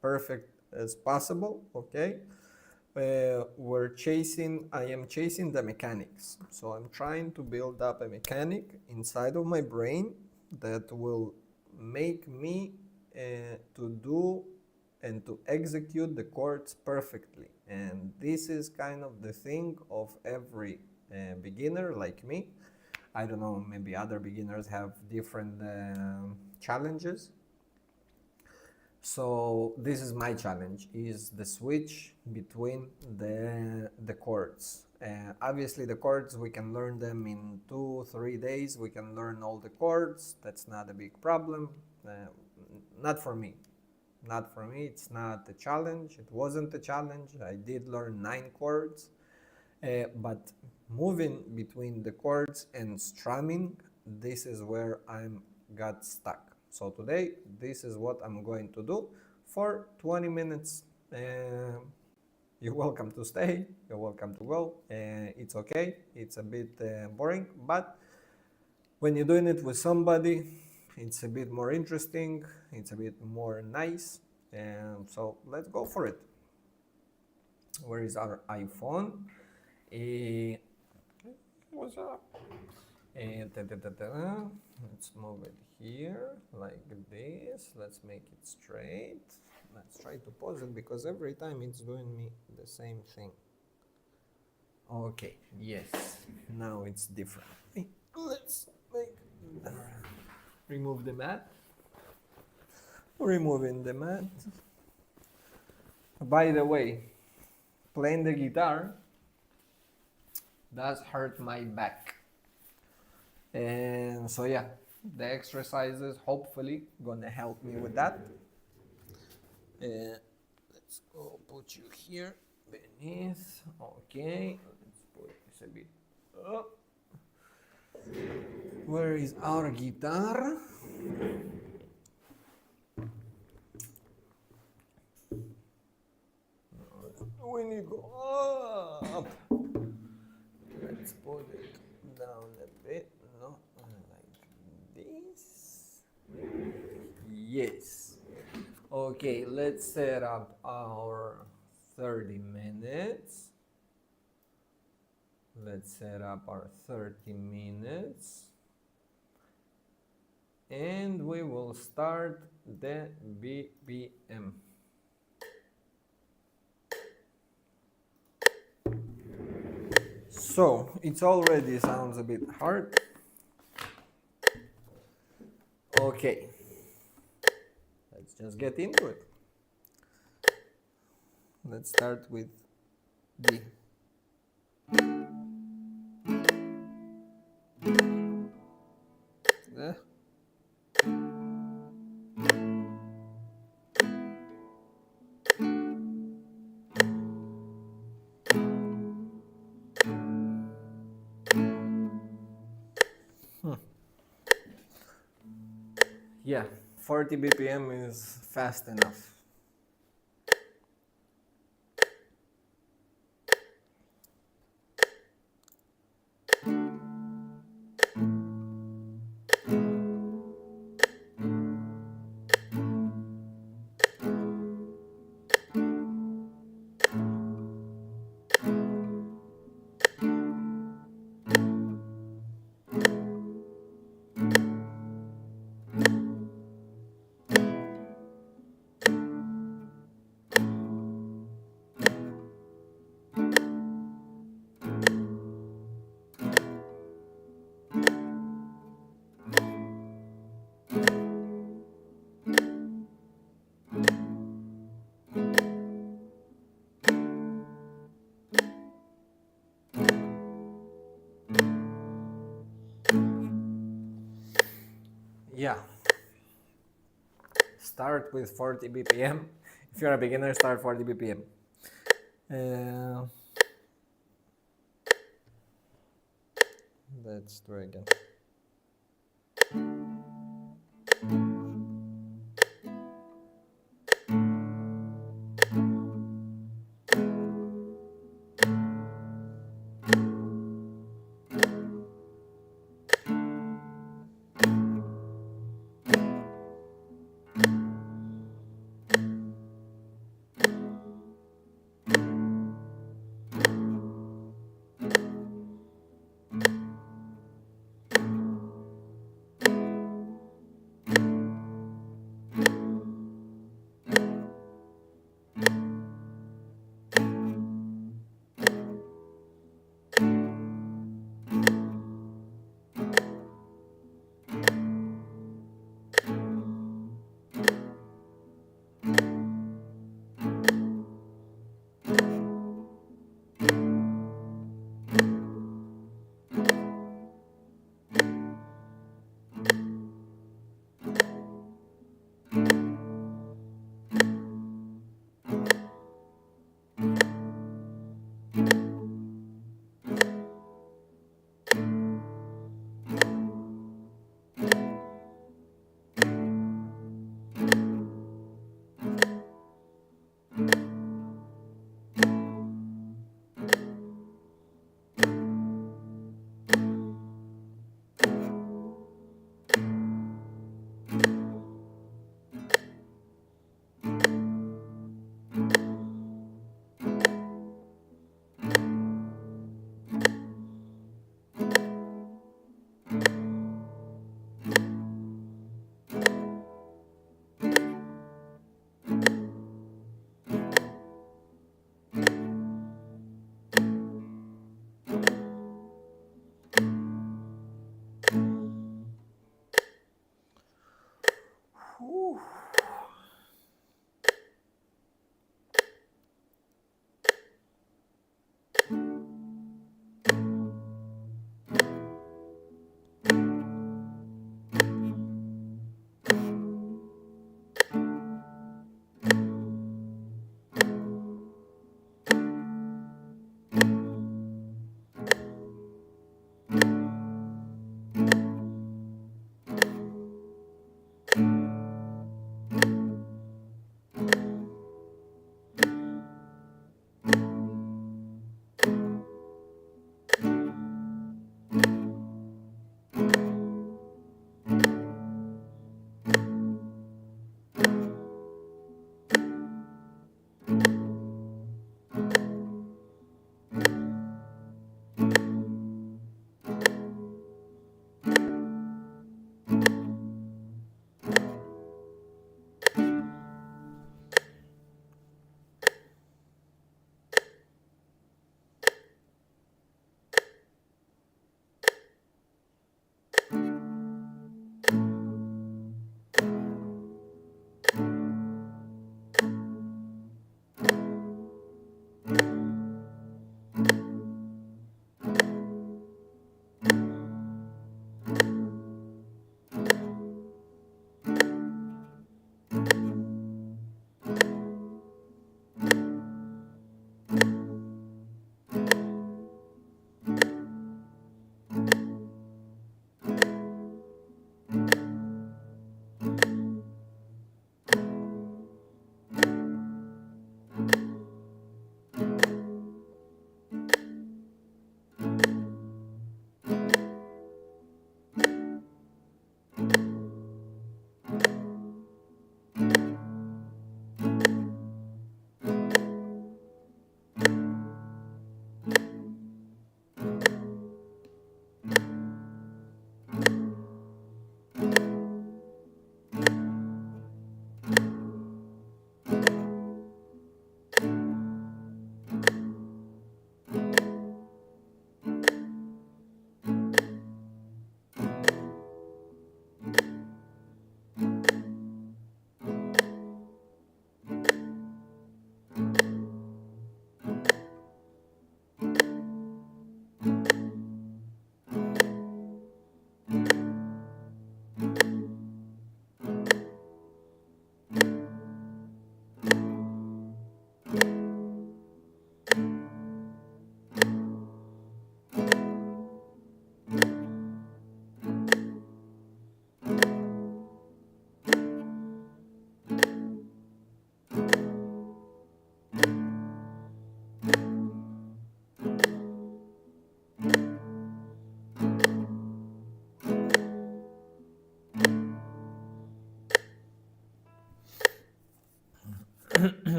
perfect as possible. Okay, I am chasing the mechanics. So I'm trying to build up a mechanic inside of my brain that will make me to do and to execute the chords perfectly. And this is kind of the thing of every beginner like me. I don't know, maybe other beginners have different challenges. So this is my challenge, is the switch between the chords. Obviously the chords, we can learn them in 2-3 days. We can learn all the chords. That's not a big problem. Not for me. Not for me. It's not a challenge. It wasn't a challenge. I did learn 9 chords. But moving between the chords and strumming, this is where I'm got stuck. So today, this is what I'm going to do for 20 minutes. You're welcome to stay, you're welcome to go. It's okay, it's a bit boring, but when you're doing it with somebody, it's a bit more interesting, it's a bit more nice. So let's go for it. Where is our iPhone? What's up? Let's move it here like this. Let's make it straight. Let's try to pause it because every time it's doing me the same thing. Okay, yes, now it's different. Let's remove the mat. Removing the mat. By the way, playing the guitar does hurt my back. And so yeah, the exercises hopefully gonna help me with that. Let's go put you here beneath. Okay, let's put this a bit up. Where is our guitar? We need to go up. Let's put it down a bit. No, like this. Yes. Okay, let's set up our 30 minutes. Let's set up our 30 minutes. And we will start the BPM. So, it already sounds a bit hard. Okay. Let's just get into it. Let's start with D. 40 BPM is fast enough. Yeah, start with 40 BPM. If you're a beginner, start 40 BPM. Let's do it again.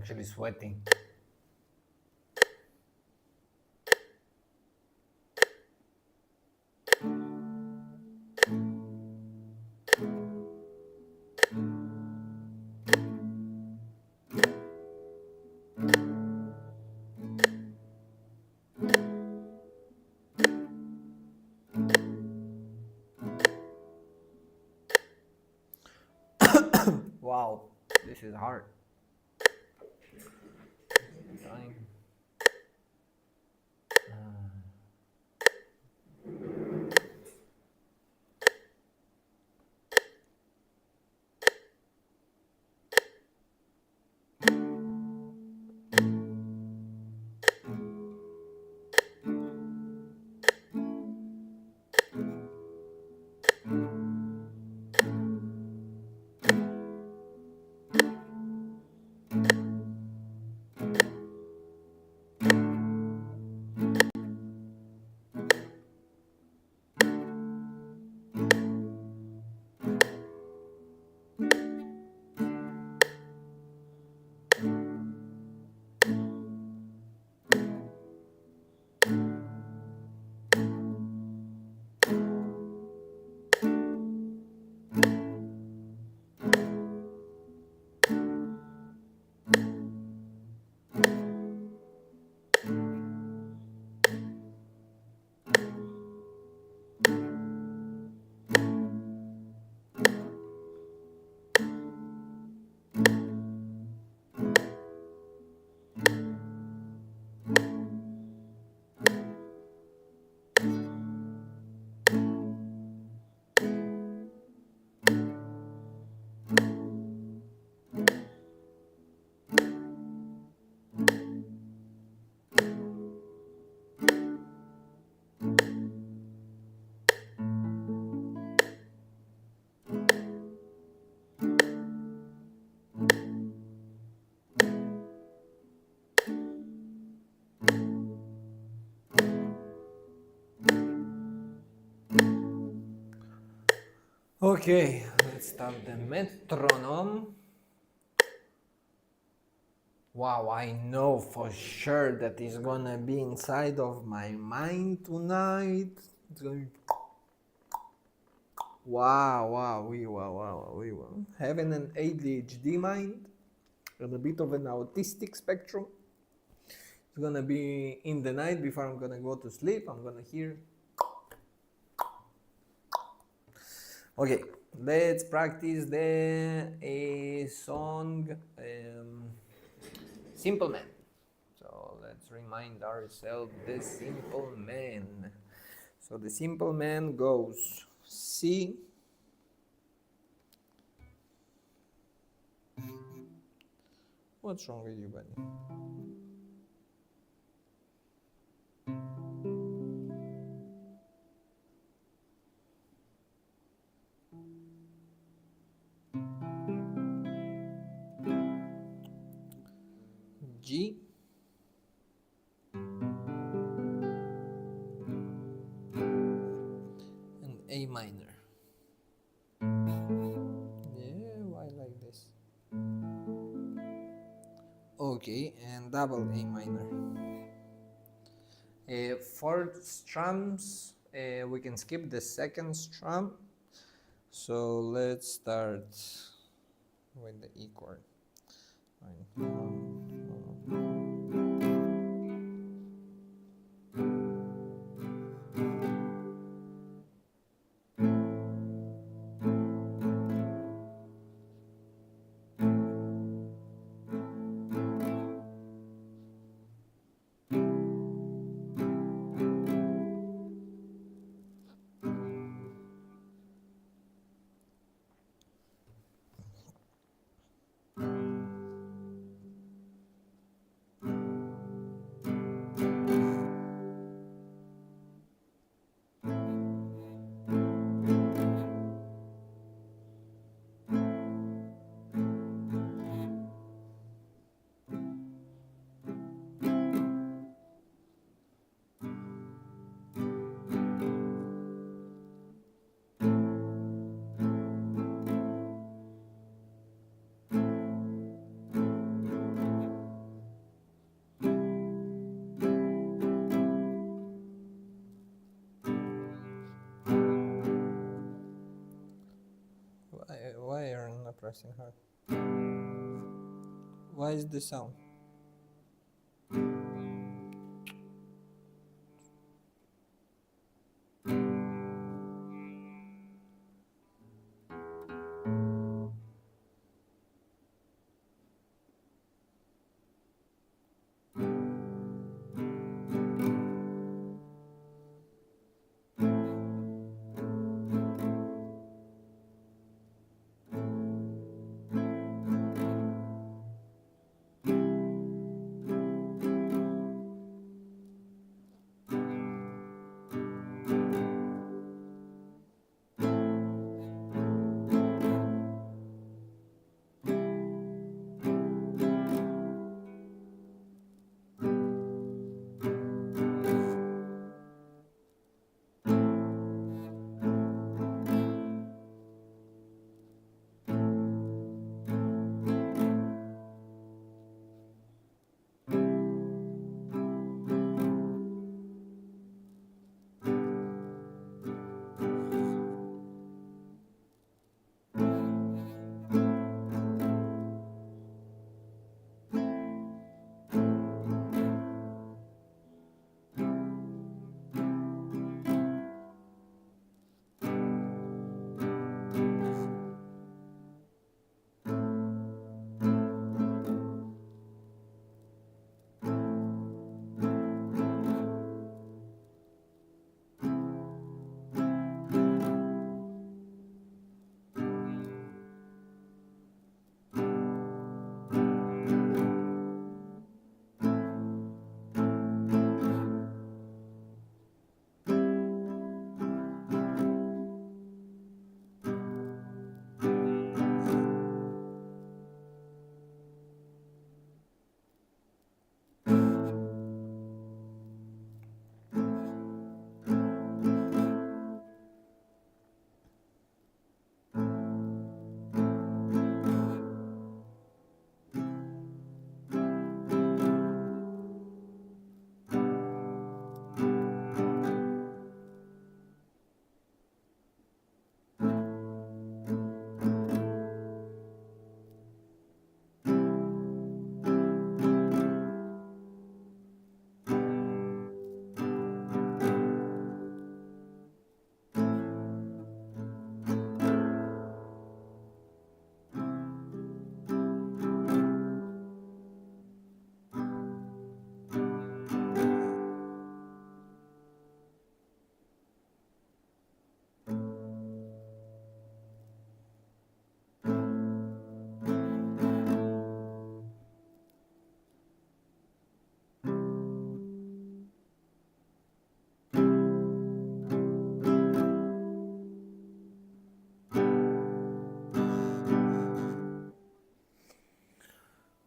actually sweating. Wow, this is hard. Time. Okay, let's start the metronome. Wow, I know for sure that is gonna be inside of my mind tonight. It's gonna be wow. Having an ADHD mind and a bit of an autistic spectrum. It's gonna be in the night before I'm gonna go to sleep. I'm gonna hear. Okay, let's practice the song Simple Man. So let's remind ourselves the Simple Man. So the Simple Man goes C, what's wrong with you, buddy? G, and A minor. Yeah, why like this? Okay, and double A minor. Fourth strums, we can skip the second strum. So let's start with the E chord. pressing hard. Why is the sound?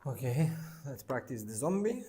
Okay, let's practice the zombie.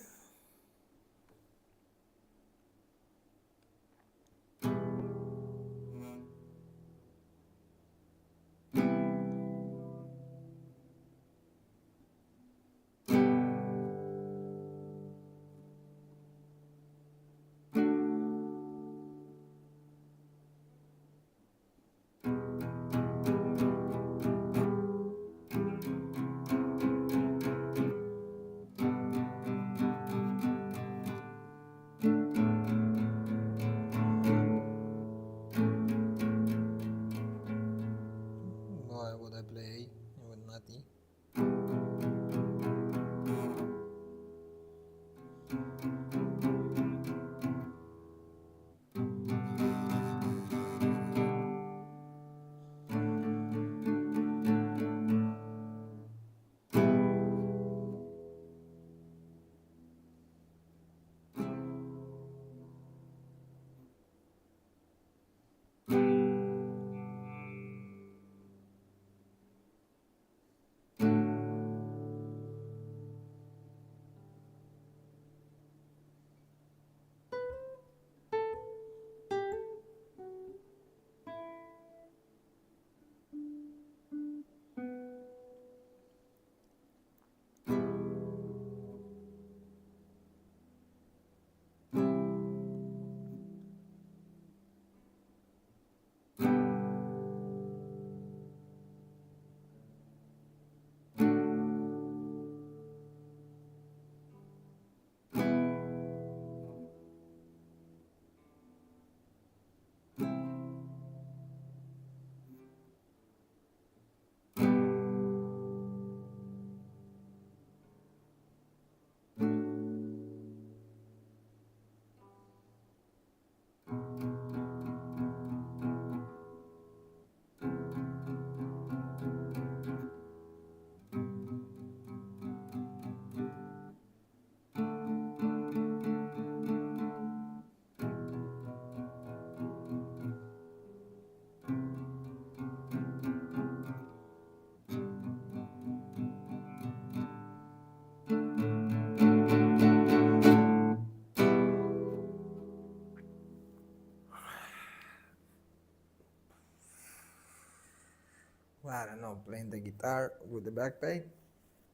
Now playing the guitar with the back pain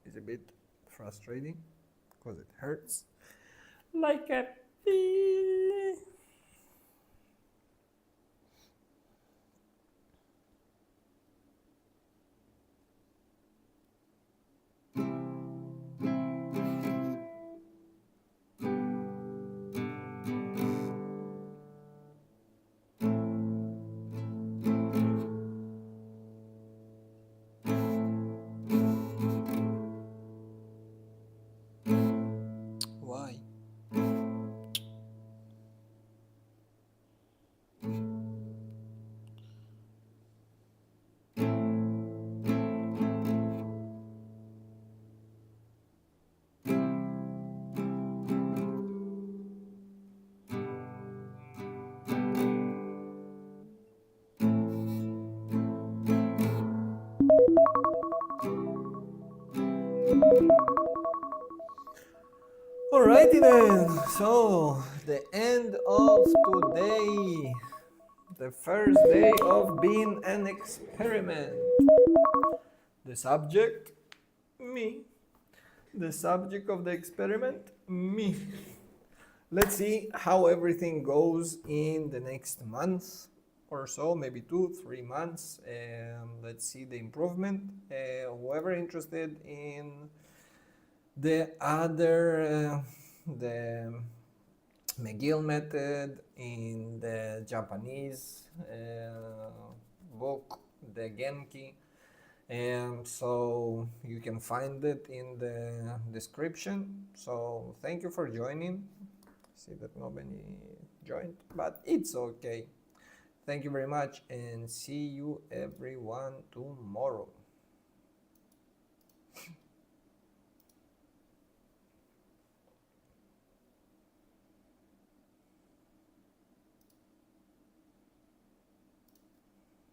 is a bit frustrating because it hurts like a pea. Why? Alrighty then, so the end of today, the first day of being an experiment. The subject, me. The subject of the experiment, me. Let's see how everything goes in the next month or so, maybe 2-3 months. Let's see the improvement. Whoever interested in the the McGill Method, in the Japanese book, the Genki, and so you can find it in the description. So thank you for joining. See that nobody joined, but it's okay. Thank you very much and see you everyone tomorrow.